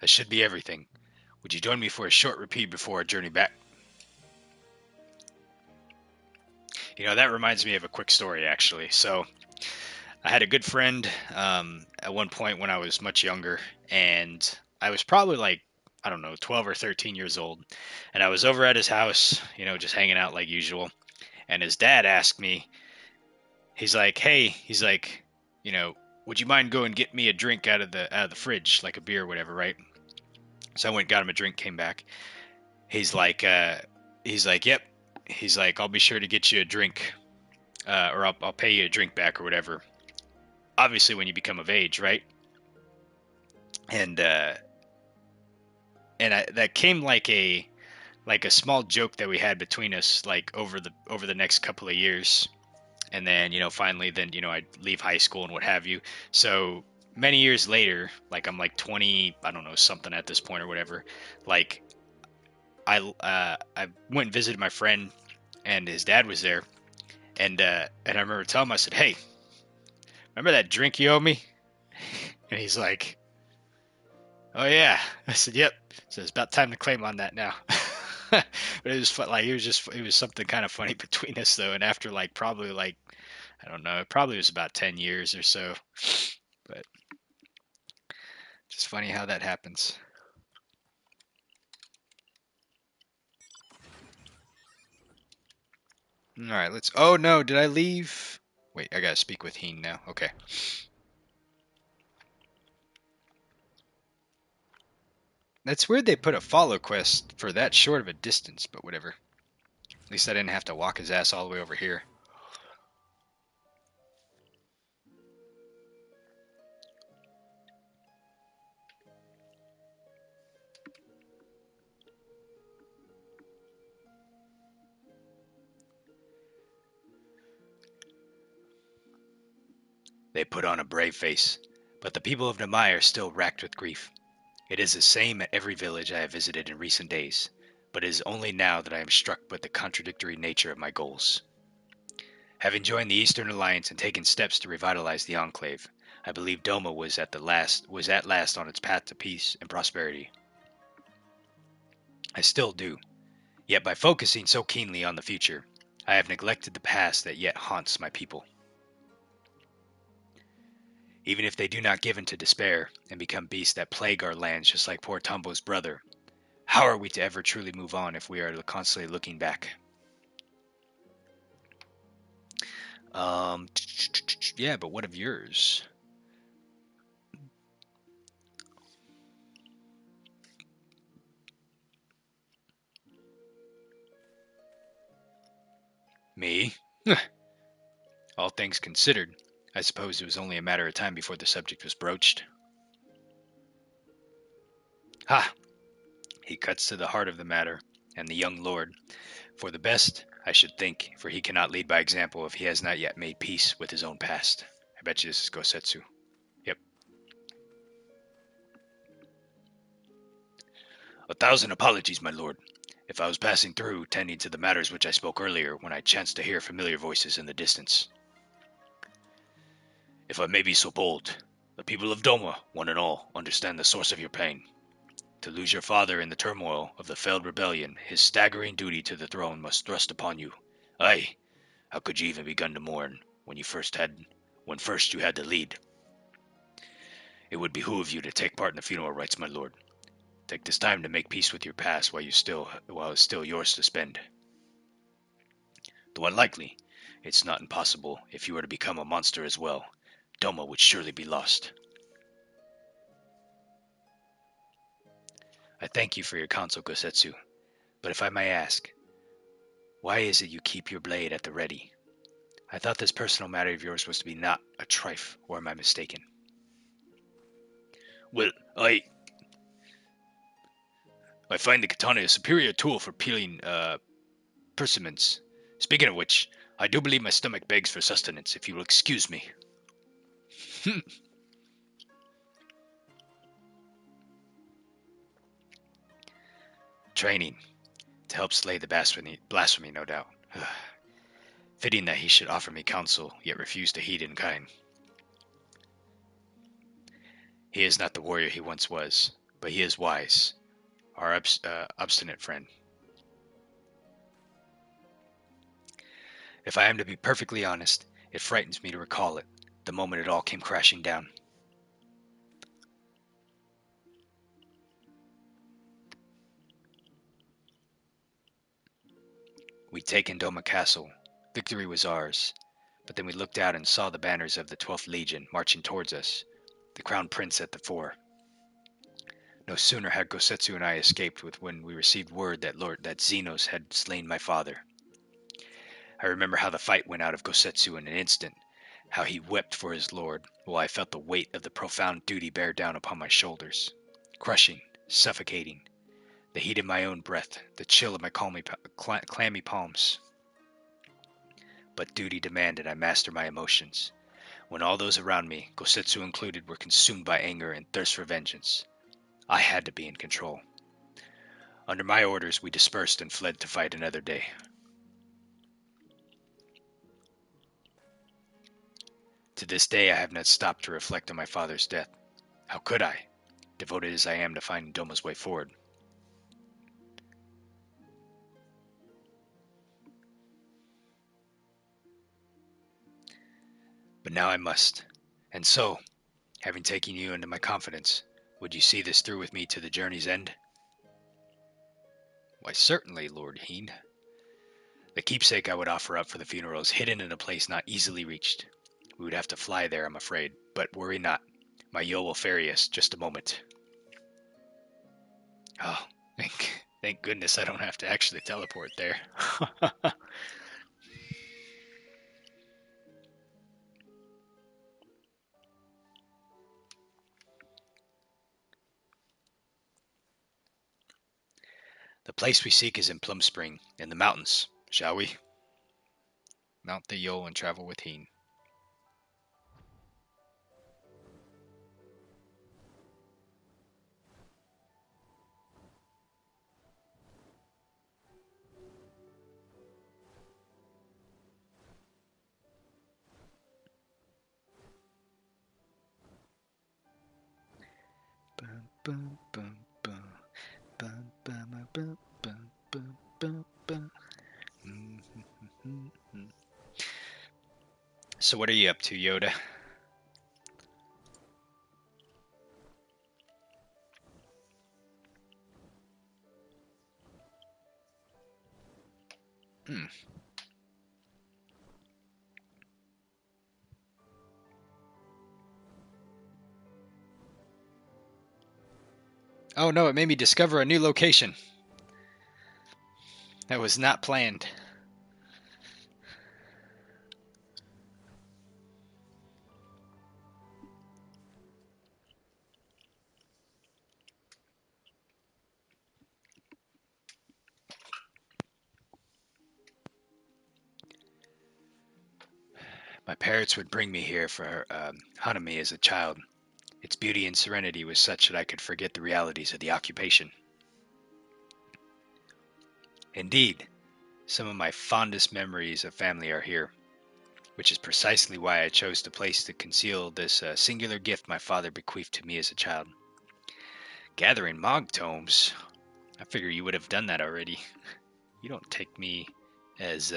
That should be everything. Would you join me for a short repeat before our journey back? That reminds me of a quick story, actually. So, I had a good friend at one point when I was much younger, and I was probably like, I don't know, 12 or 13 years old. And I was over at his house, just hanging out like usual. And his dad asked me, he's like, hey, would you mind going and get me a drink out of the fridge, like a beer or whatever, right? So I went, got him a drink, came back. He's like, yep. He's like, I'll be sure to get you a drink, or I'll pay you a drink back or whatever. Obviously, when you become of age, right? And that came like a small joke that we had between us, like over the next couple of years. And then finally, I'd leave high school and what have you. So many years later, like I'm like 20, I don't know, something at this point or whatever. Like I went and visited my friend, and his dad was there, and I remember telling him, I said, "Hey, remember that drink you owe me?" And he's like, "Oh yeah." I said, "Yep." So it's about time to claim on that now. But it was fun, like it was something kind of funny between us though. And after like probably like I don't know, it probably was about 10 years or so. But just funny how that happens. All right, let's. Oh no, did I leave? Wait, I gotta speak with Heen now. Okay. That's weird they put a follow quest for that short of a distance, but whatever. At least I didn't have to walk his ass all the way over here. They put on a brave face, but the people of Namai are still racked with grief. It is the same at every village I have visited in recent days, but it is only now that I am struck with the contradictory nature of my goals. Having joined the Eastern Alliance and taken steps to revitalize the Enclave, I believe Doma was at last on its path to peace and prosperity. I still do, yet by focusing so keenly on the future, I have neglected the past that yet haunts my people. Even if they do not give in to despair and become beasts that plague our lands just like poor Tombo's brother, how are we to ever truly move on if we are constantly looking back? Um, yeah, but what of yours? Me? All things considered, I suppose it was only a matter of time before the subject was broached. Ha! He cuts to the heart of the matter, and the young lord, for the best, I should think, for he cannot lead by example if he has not yet made peace with his own past. I bet you this is Gosetsu. Yep. 1,000 apologies, my lord. If I was passing through, tending to the matters which I spoke earlier, when I chanced to hear familiar voices in the distance. If I may be so bold, the people of Doma, one and all, understand the source of your pain. To lose your father in the turmoil of the failed rebellion, his staggering duty to the throne must thrust upon you. Aye, how could you even begin to mourn when first you had the lead? It would behoove you to take part in the funeral rites, my lord. Take this time to make peace with your past while it's still yours to spend. Though unlikely, it's not impossible if you were to become a monster as well. Doma would surely be lost. I thank you for your counsel, Gosetsu, but if I may ask, why is it you keep your blade at the ready? I thought this personal matter of yours was to be not a trife, or am I mistaken? Well, I find the katana a superior tool for peeling persimmons. Speaking of which, I do believe my stomach begs for sustenance, if you will excuse me. Training, to help slay the blasphemy, no doubt. Fitting that he should offer me counsel, yet refuse to heed in kind. He is not the warrior he once was, but he is wise, our obstinate friend. If I am to be perfectly honest, it frightens me to recall it, the moment it all came crashing down. We'd taken Doma Castle. Victory was ours. But then we looked out and saw the banners of the 12th Legion marching towards us, the Crown Prince at the fore. No sooner had Gosetsu and I escaped with when we received word that Xenos had slain my father. I remember how the fight went out of Gosetsu in an instant, how he wept for his lord, while I felt the weight of the profound duty bear down upon my shoulders, crushing, suffocating, the heat of my own breath, the chill of my clammy palms. But duty demanded I master my emotions. When all those around me, Gosetsu included, were consumed by anger and thirst for vengeance, I had to be in control. Under my orders, we dispersed and fled to fight another day. To this day, I have not stopped to reflect on my father's death. How could I, devoted as I am to finding Doma's way forward? But now I must. And so, having taken you into my confidence, would you see this through with me to the journey's end? Why, certainly, Lord Heen. The keepsake I would offer up for the funeral is hidden in a place not easily reached. We would have to fly there, I'm afraid, but worry not. My yo will ferry us just a moment. Oh, thank goodness I don't have to actually teleport there. The place we seek is in Plum Spring, in the mountains. Shall we? Mount the yo and travel with Heen. So what are you up to, Yoda? Oh no, it made me discover a new location. That was not planned. My parents would bring me here for Hanami as a child. Its beauty and serenity was such that I could forget the realities of the occupation. Indeed, some of my fondest memories of family are here, which is precisely why I chose the place to conceal this singular gift my father bequeathed to me as a child. Gathering Mog tomes? I figure you would have done that already. You don't take me as,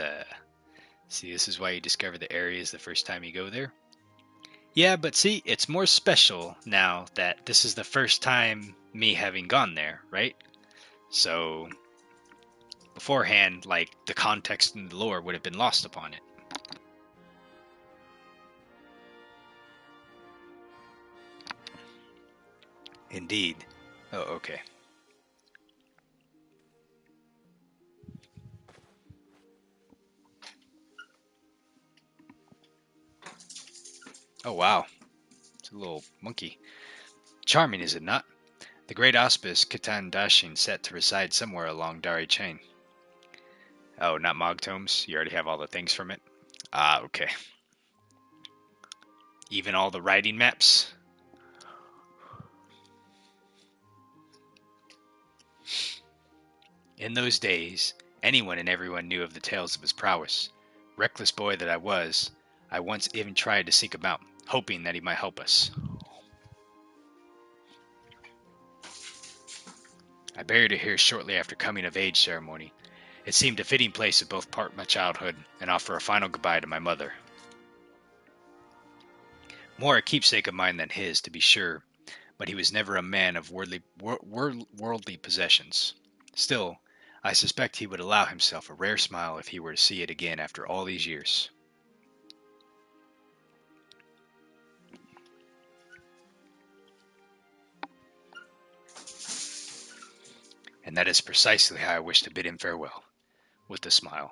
See, this is why you discover the areas the first time you go there? Yeah, but see, it's more special now that this is the first time me having gone there, right? So, beforehand, like, the context and the lore would have been lost upon it. Indeed. Oh, okay. Oh, wow. It's a little monkey. Charming, is it not? The great auspice Kitan Dashin set to reside somewhere along Dari chain. Oh, not Mogtomes? You already have all the things from it? Ah, okay. Even all the writing maps? In those days, anyone and everyone knew of the tales of his prowess. Reckless boy that I was, I once even tried to seek him out, hoping that he might help us. I buried her here shortly after coming of age ceremony. It seemed a fitting place to both part my childhood and offer a final goodbye to my mother. More a keepsake of mine than his, to be sure, but he was never a man of worldly possessions. Still, I suspect he would allow himself a rare smile if he were to see it again after all these years. And that is precisely how I wish to bid him farewell, with a smile.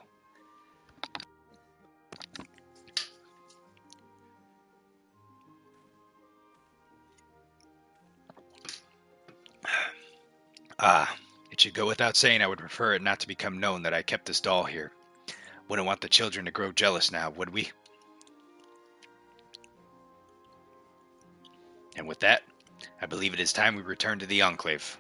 Ah, it should go without saying I would prefer it not to become known that I kept this doll here. Wouldn't want the children to grow jealous now, would we? And with that, I believe it is time we return to the Enclave.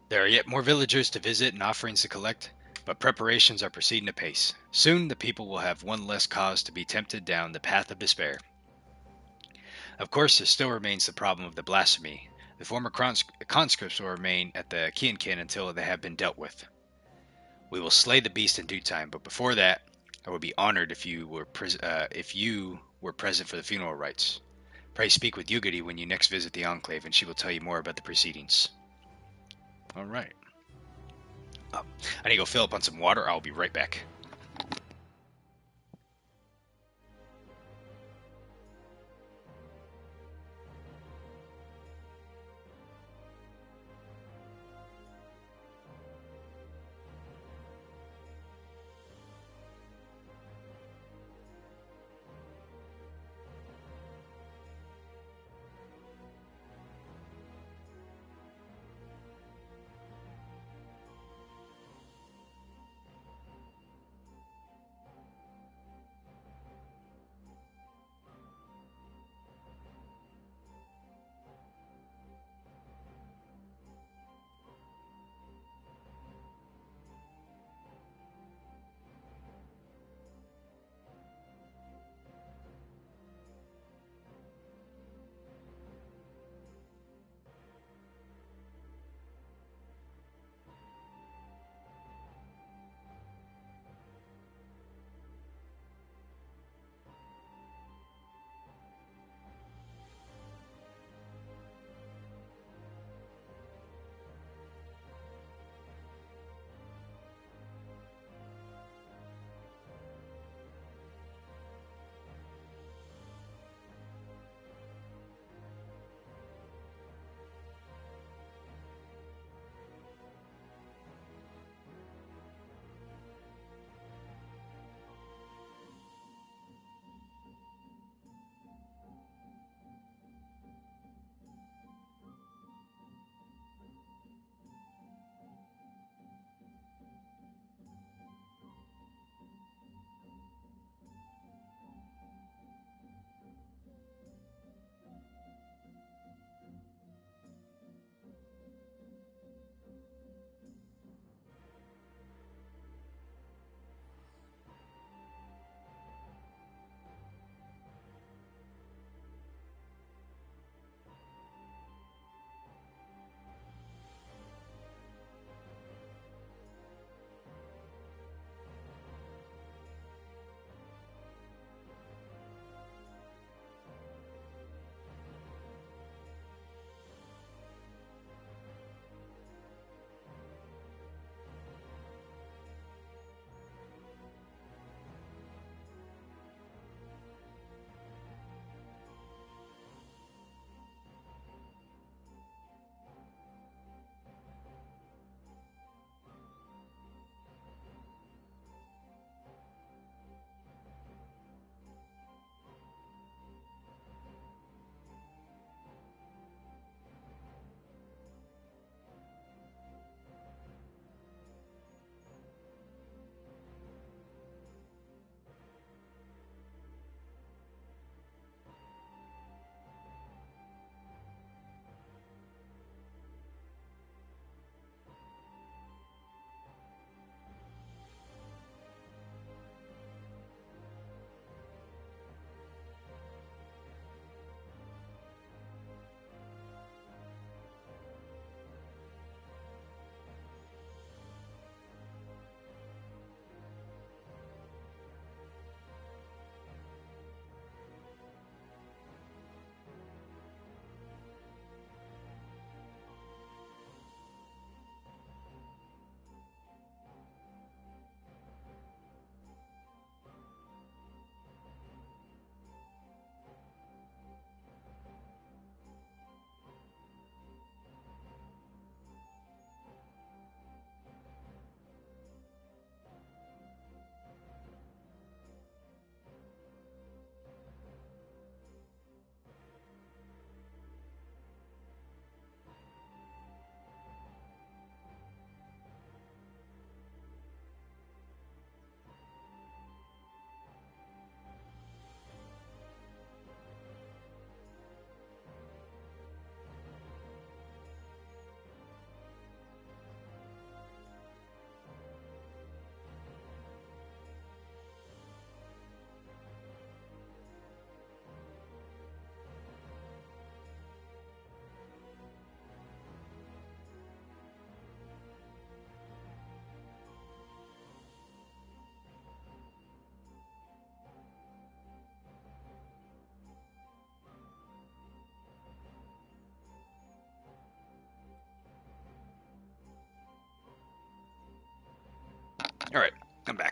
There are yet more villagers to visit and offerings to collect, but preparations are proceeding apace. Soon the people will have one less cause to be tempted down the path of despair. Of course, there still remains the problem of the blasphemy. The former conscripts will remain at the Kiankin until they have been dealt with. We will slay the beast in due time, but before that, I would be honored if you were present for the funeral rites. Pray speak with Yugadi when you next visit the Enclave, and she will tell you more about the proceedings. All right. I need to go fill up on some water. I'll be right back.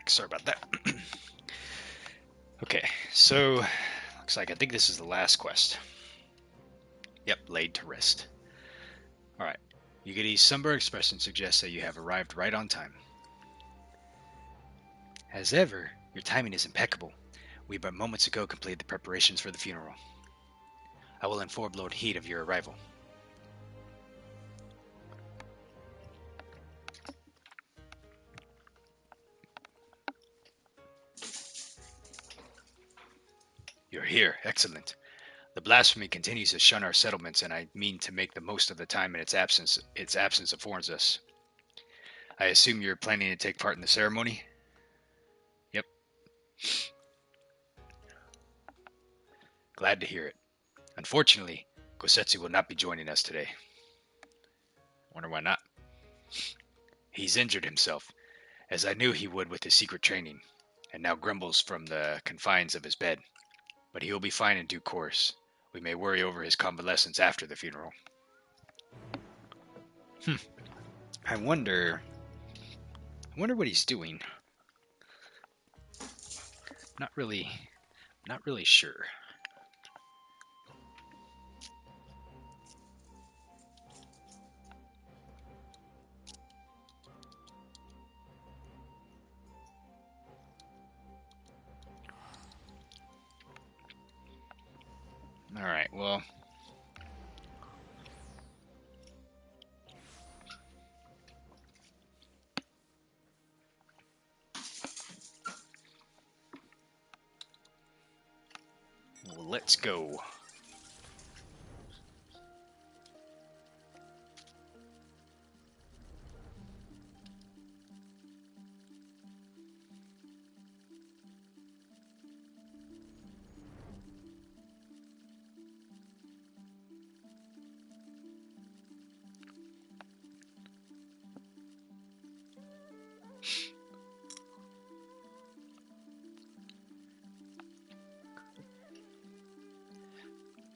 back. Sorry about that. Okay, so looks like I think this is the last quest. Yep, laid to rest. Alright. Yugi's somber expression suggests that you have arrived right on time. As ever, your timing is impeccable. We but moments ago completed the preparations for the funeral. I will inform Lord Heat of your arrival. You're here. Excellent. The blasphemy continues to shun our settlements, and I mean to make the most of the time in its absence. Its absence affords us. I assume you're planning to take part in the ceremony? Yep. Glad to hear it. Unfortunately, Gosetsu will not be joining us today. Wonder why not. He's injured himself, as I knew he would with his secret training, and now grumbles from the confines of his bed. But he will be fine in due course. We may worry over his convalescence after the funeral. I wonder what he's doing. Not really sure. Alright, well. Let's go.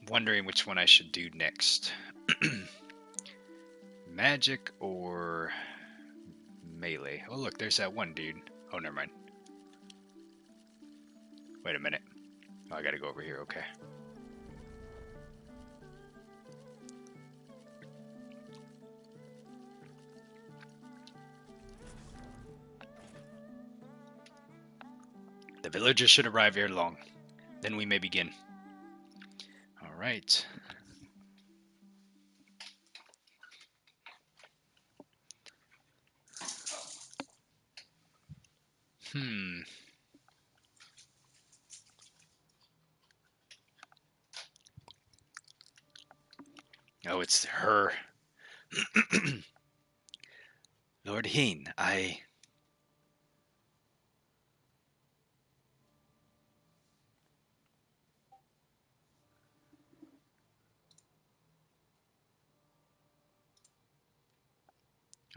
Wondering which one I should do next. Magic or melee? Oh look, there's that one dude. Oh, never mind. Wait a minute. Oh, I gotta go over here, okay. The villagers should arrive ere long. Then we may begin. Alright. Oh, it's her. Lord Heen,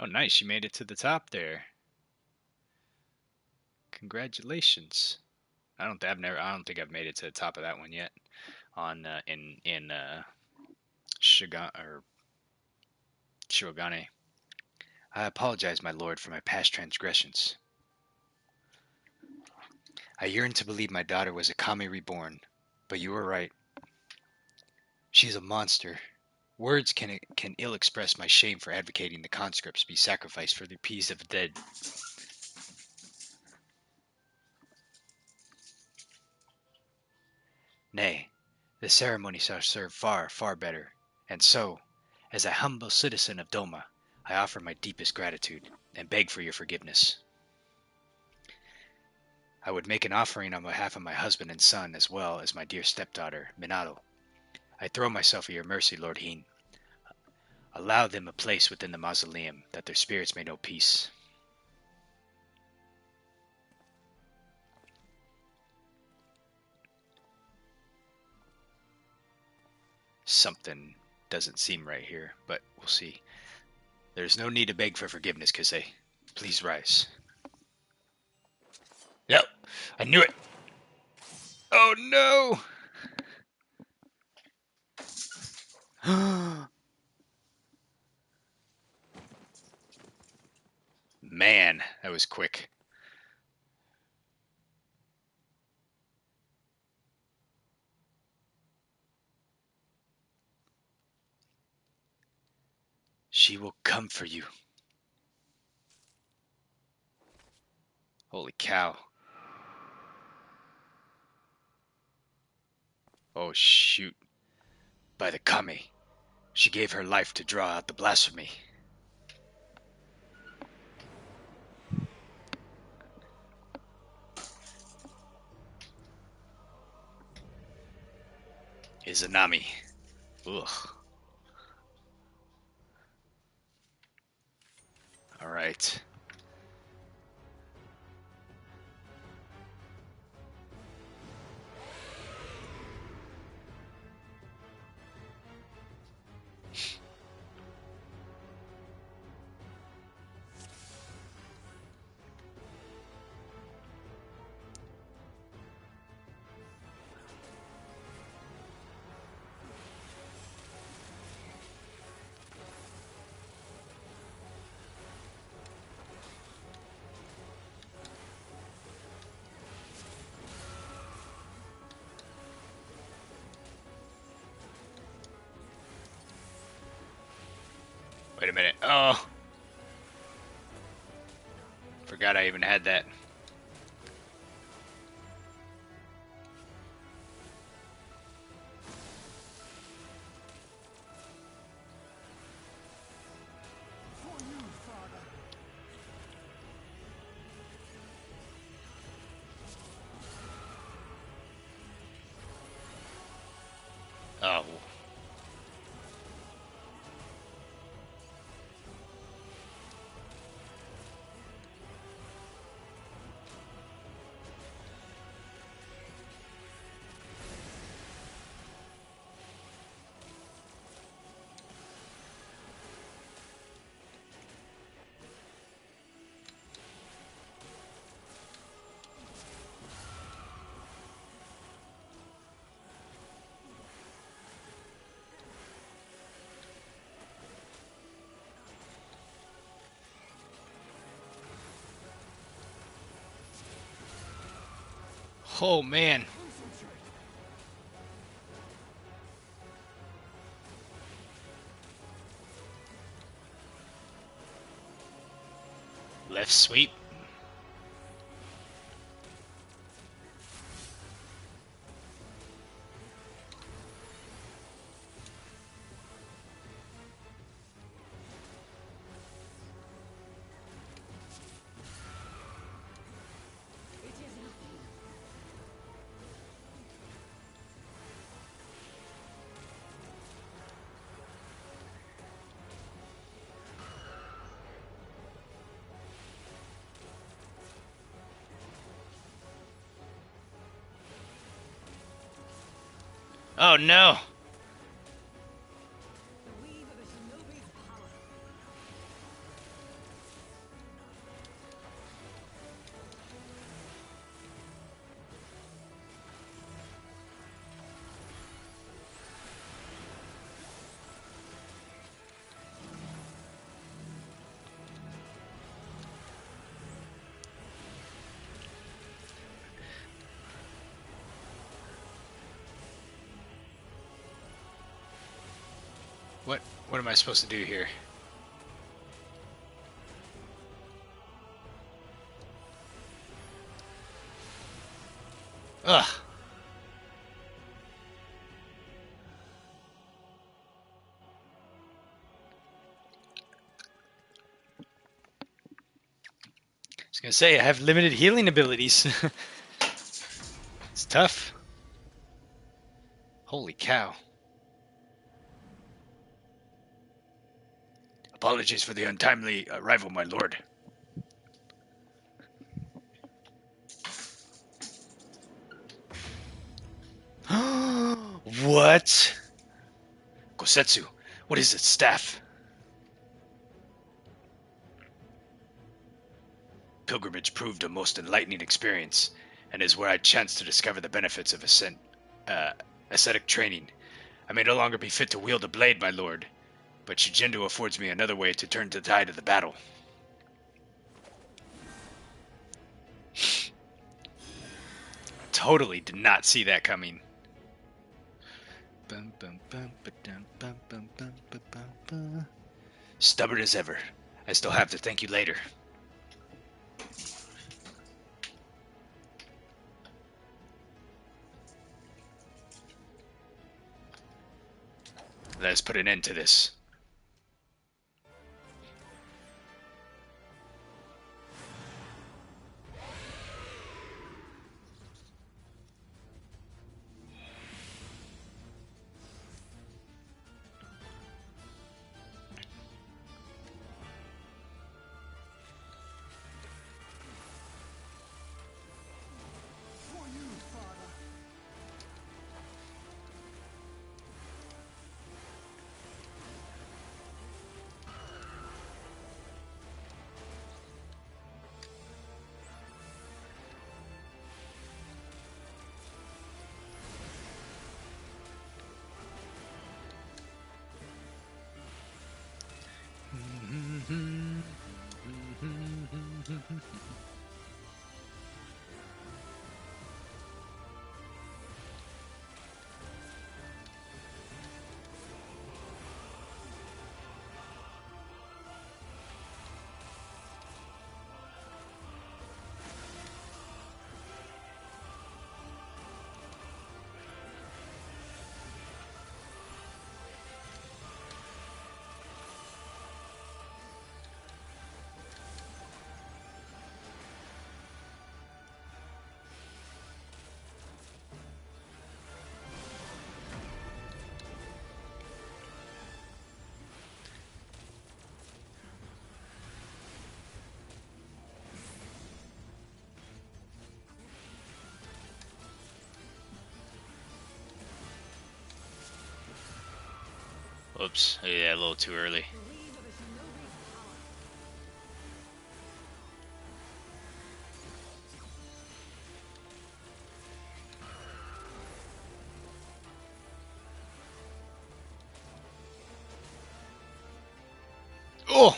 Oh, nice. You made it to the top there. Congratulations. I don't think I've made it to the top of that one yet. On in Shirogane. I apologize, my lord, for my past transgressions. I yearned to believe my daughter was a Kami reborn, but you were right. She's a monster. Words can ill express my shame for advocating the conscripts be sacrificed for the peace of the dead. Nay, the ceremony shall serve far, far better. And so, as a humble citizen of Doma, I offer my deepest gratitude and beg for your forgiveness. I would make an offering on behalf of my husband and son, as well as my dear stepdaughter, Minato. I throw myself at your mercy, Lord Heen. Allow them a place within the mausoleum, that their spirits may know peace. Something doesn't seem right here, but we'll see. There's no need to beg for forgiveness, Kisei. Please rise. Yep, I knew it. Oh no! Man, that was quick. She will come for you. Holy cow. Oh, shoot. By the Kami. She gave her life to draw out the blasphemy. Izanami. Ugh. Alright. Wait a minute. Oh. Forgot I even had that. Oh. Oh, man. Left sweep. Oh, no. What am I supposed to do here? Ugh. I was gonna say, I have limited healing abilities. It's tough. Holy cow. Apologies for the untimely arrival, my lord. What? Kosetsu, what is it, staff? Pilgrimage proved a most enlightening experience, and is where I chanced to discover the benefits of ascetic training. I may no longer be fit to wield a blade, my lord, but Shujendo affords me another way to turn the tide of the battle. Totally did not see that coming. Stubborn as ever. I still have to thank you later. Let us put an end to this. Oops, yeah, a little too early. Oh!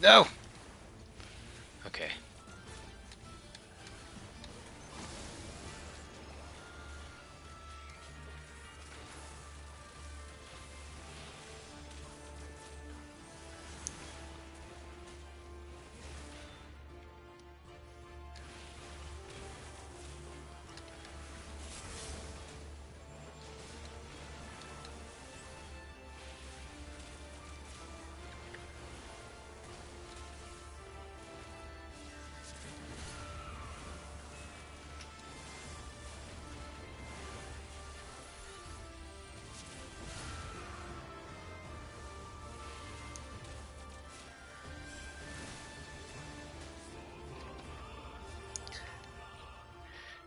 No! Okay.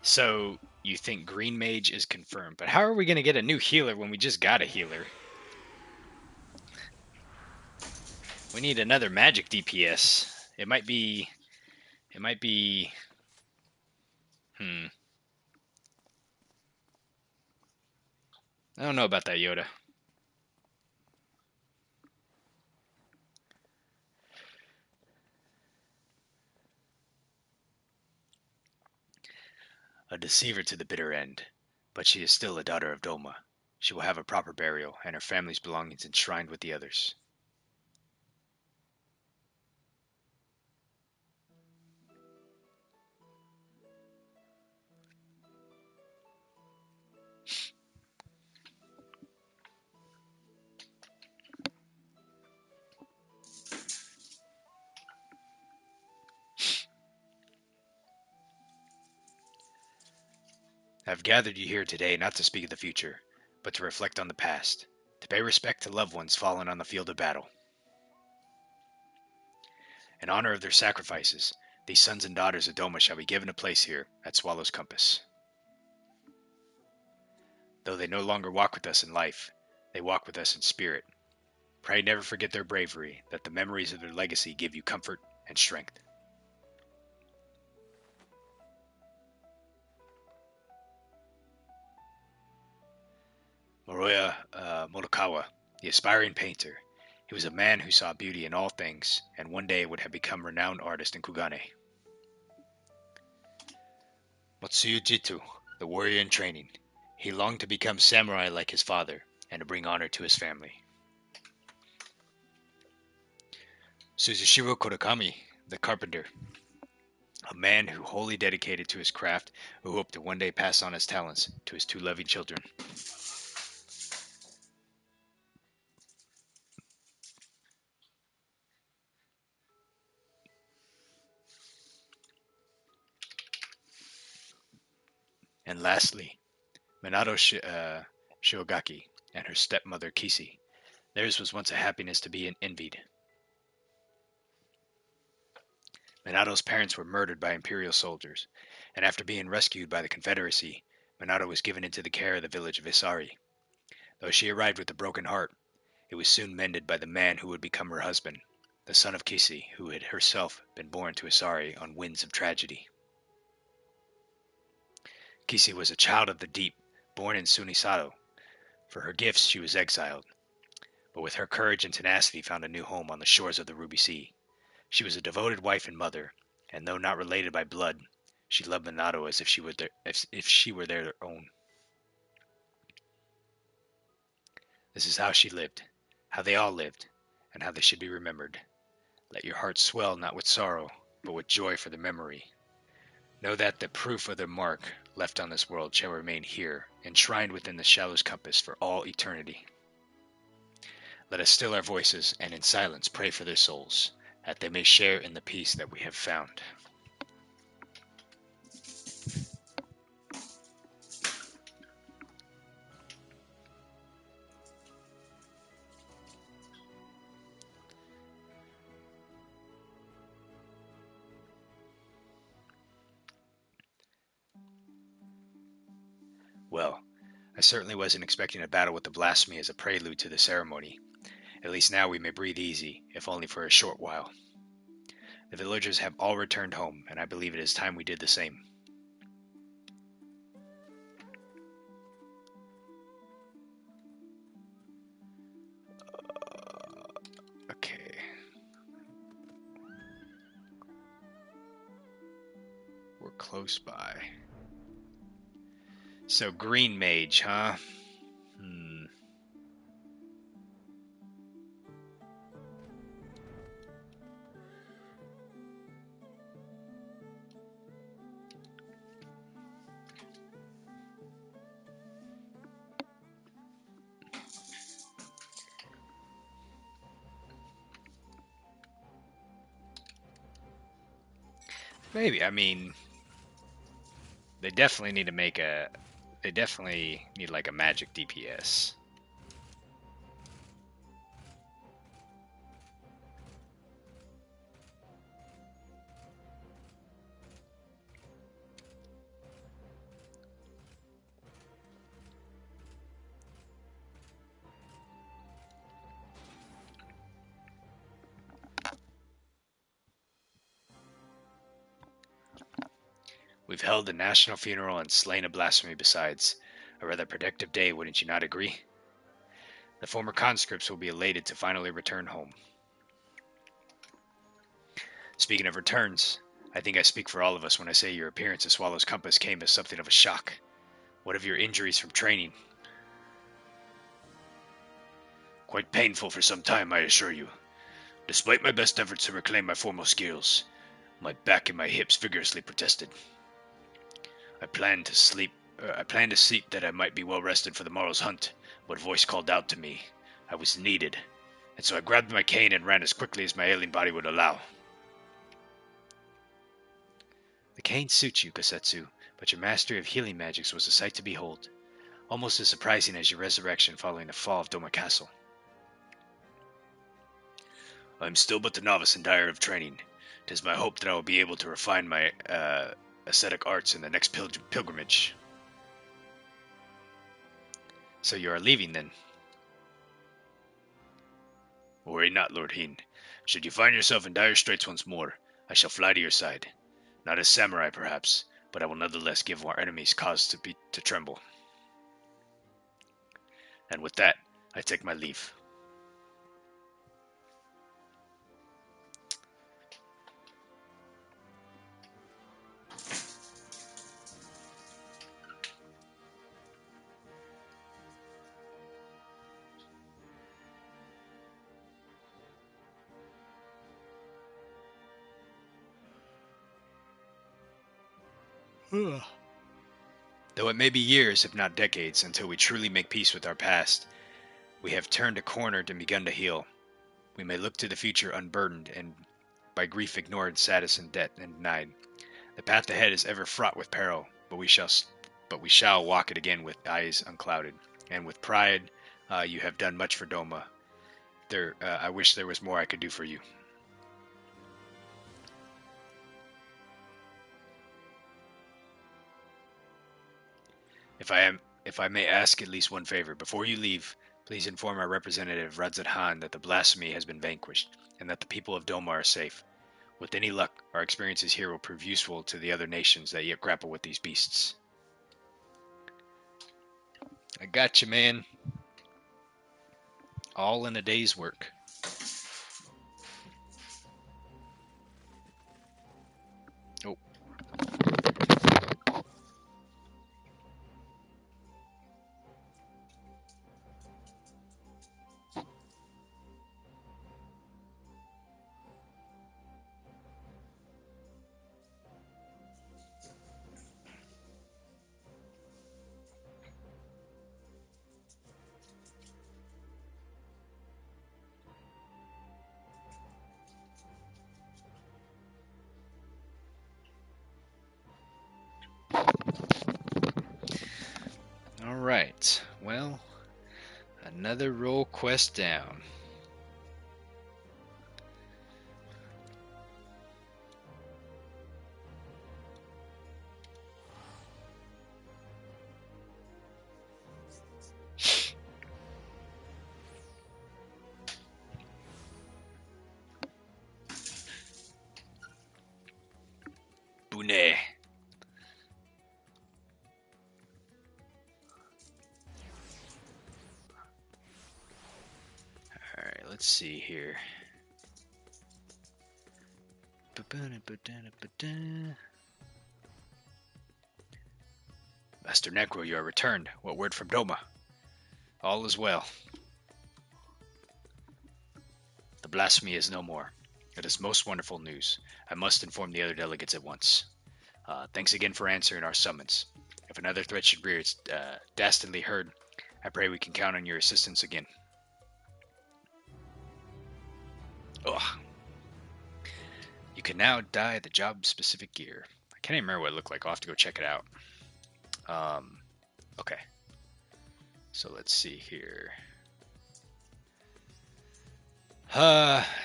So, you think Green Mage is confirmed, but how are we going to get a new healer when we just got a healer? We need another magic DPS. It might be... Hmm. I don't know about that, Yoda. A deceiver to the bitter end. But she is still a daughter of Doma. She will have a proper burial, and her family's belongings enshrined with the others. I have gathered you here today not to speak of the future, but to reflect on the past, to pay respect to loved ones fallen on the field of battle. In honor of their sacrifices, these sons and daughters of Doma shall be given a place here at Swallow's Compass. Though they no longer walk with us in life, they walk with us in spirit. Pray never forget their bravery, that the memories of their legacy give you comfort and strength. Moroya Motokawa, the aspiring painter. He was a man who saw beauty in all things, and one day would have become a renowned artist in Kugane. Matsuyu Jitu, the warrior in training. He longed to become samurai like his father, and to bring honor to his family. Suzushiro Kodakami, the carpenter. A man who wholly dedicated to his craft, who hoped to one day pass on his talents to his two loving children. And lastly, Minato Shiogaki and her stepmother Kisi. Theirs was once a happiness to be envied. Minato's parents were murdered by Imperial soldiers, and after being rescued by the Confederacy, Minato was given into the care of the village of Isari. Though she arrived with a broken heart, it was soon mended by the man who would become her husband, the son of Kisi, who had herself been born to Isari on winds of tragedy. Kisi was a child of the deep, born in Sunisato. For her gifts she was exiled, but with her courage and tenacity found a new home on the shores of the Ruby Sea. She was a devoted wife and mother, and though not related by blood, she loved Minato as if she were their own. This is how she lived, how they all lived, and how they should be remembered. Let your heart swell not with sorrow, but with joy for the memory. Know that the proof of their mark left on this world shall remain here, enshrined within the Shallow's compass for all eternity. Let us still our voices and in silence pray for their souls, that they may share in the peace that we have found. Well, I certainly wasn't expecting a battle with the blasphemy as a prelude to the ceremony. At least now we may breathe easy, if only for a short while. The villagers have all returned home, and I believe it is time we did the same. Okay. We're close by. So, Green Mage, huh? Maybe. I mean, they definitely need to make a... They definitely need, like, a magic DPS. We've held a national funeral and slain a blasphemy besides. A rather productive day, wouldn't you not agree? The former conscripts will be elated to finally return home. Speaking of returns, I think I speak for all of us when I say your appearance at Swallow's Compass came as something of a shock. What of your injuries from training? Quite painful for some time, I assure you. Despite my best efforts to reclaim my former skills, my back and my hips vigorously protested. I planned to sleep that I might be well rested for the morrow's hunt, but a voice called out to me. I was needed, and so I grabbed my cane and ran as quickly as my ailing body would allow. The cane suits you, Kosetsu, but your mastery of healing magics was a sight to behold, almost as surprising as your resurrection following the fall of Doma Castle. I am still but the novice and tired of training. 'Tis my hope that I will be able to refine my ascetic arts in the next pilgrimage. So you are leaving then? Worry not, Lord Heen. Should you find yourself in dire straits once more, I shall fly to your side. Not as samurai, perhaps, but I will nonetheless give our enemies cause to tremble. And with that, I take my leave. Though it may be years, if not decades, until we truly make peace with our past, we have turned a corner and begun to heal. We may look to the future unburdened and by grief ignored, saddest in debt and denied. The path ahead is ever fraught with peril, but we shall walk it again with eyes unclouded. And with pride, you have done much for Doma. I wish there was more I could do for you. If I may ask at least one favor, before you leave, please inform our representative Radzat Han that the blasphemy has been vanquished, and that the people of Doma are safe. With any luck, our experiences here will prove useful to the other nations that yet grapple with these beasts. I got you, man. All in a day's work. Oh. Alright, well, another role quest down. Bune. Alright, let's see here. Master Necro, you are returned. What word from Doma? All is well. The blasphemy is no more. It is most wonderful news. I must inform the other delegates at once. Thanks again for answering our summons. If another threat should rear its dastardly head, I pray we can count on your assistance again. Ugh. You can now dye the job-specific gear. I can't even remember what it looked like. I'll have to go check it out. Okay. So let's see here.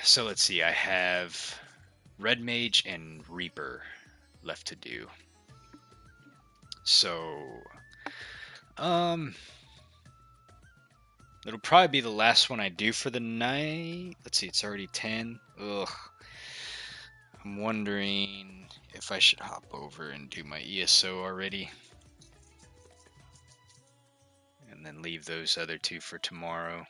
So let's see. I have Red Mage and Reaper left to do. So, it'll probably be the last one I do for the night. Let's see, it's already 10. Ugh. I'm wondering if I should hop over and do my ESO already. And then leave those other two for tomorrow.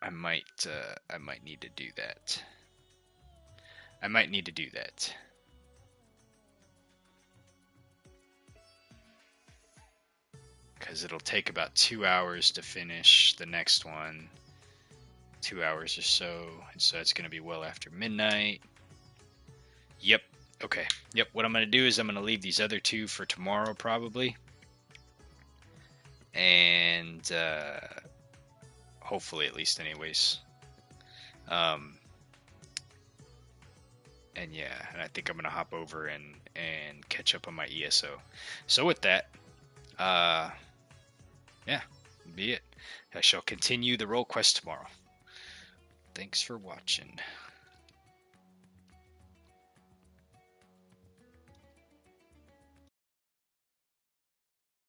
I might need to do that. Because it'll take about 2 hours to finish the next one. 2 hours or so. And so it's going to be well after midnight. Yep. Okay. Yep. What I'm going to do is I'm going to leave these other two for tomorrow probably. And hopefully at least anyways. And yeah, and I think I'm gonna hop over and catch up on my ESO. So with that, yeah, be it. I shall continue the role quest tomorrow. Thanks for watching.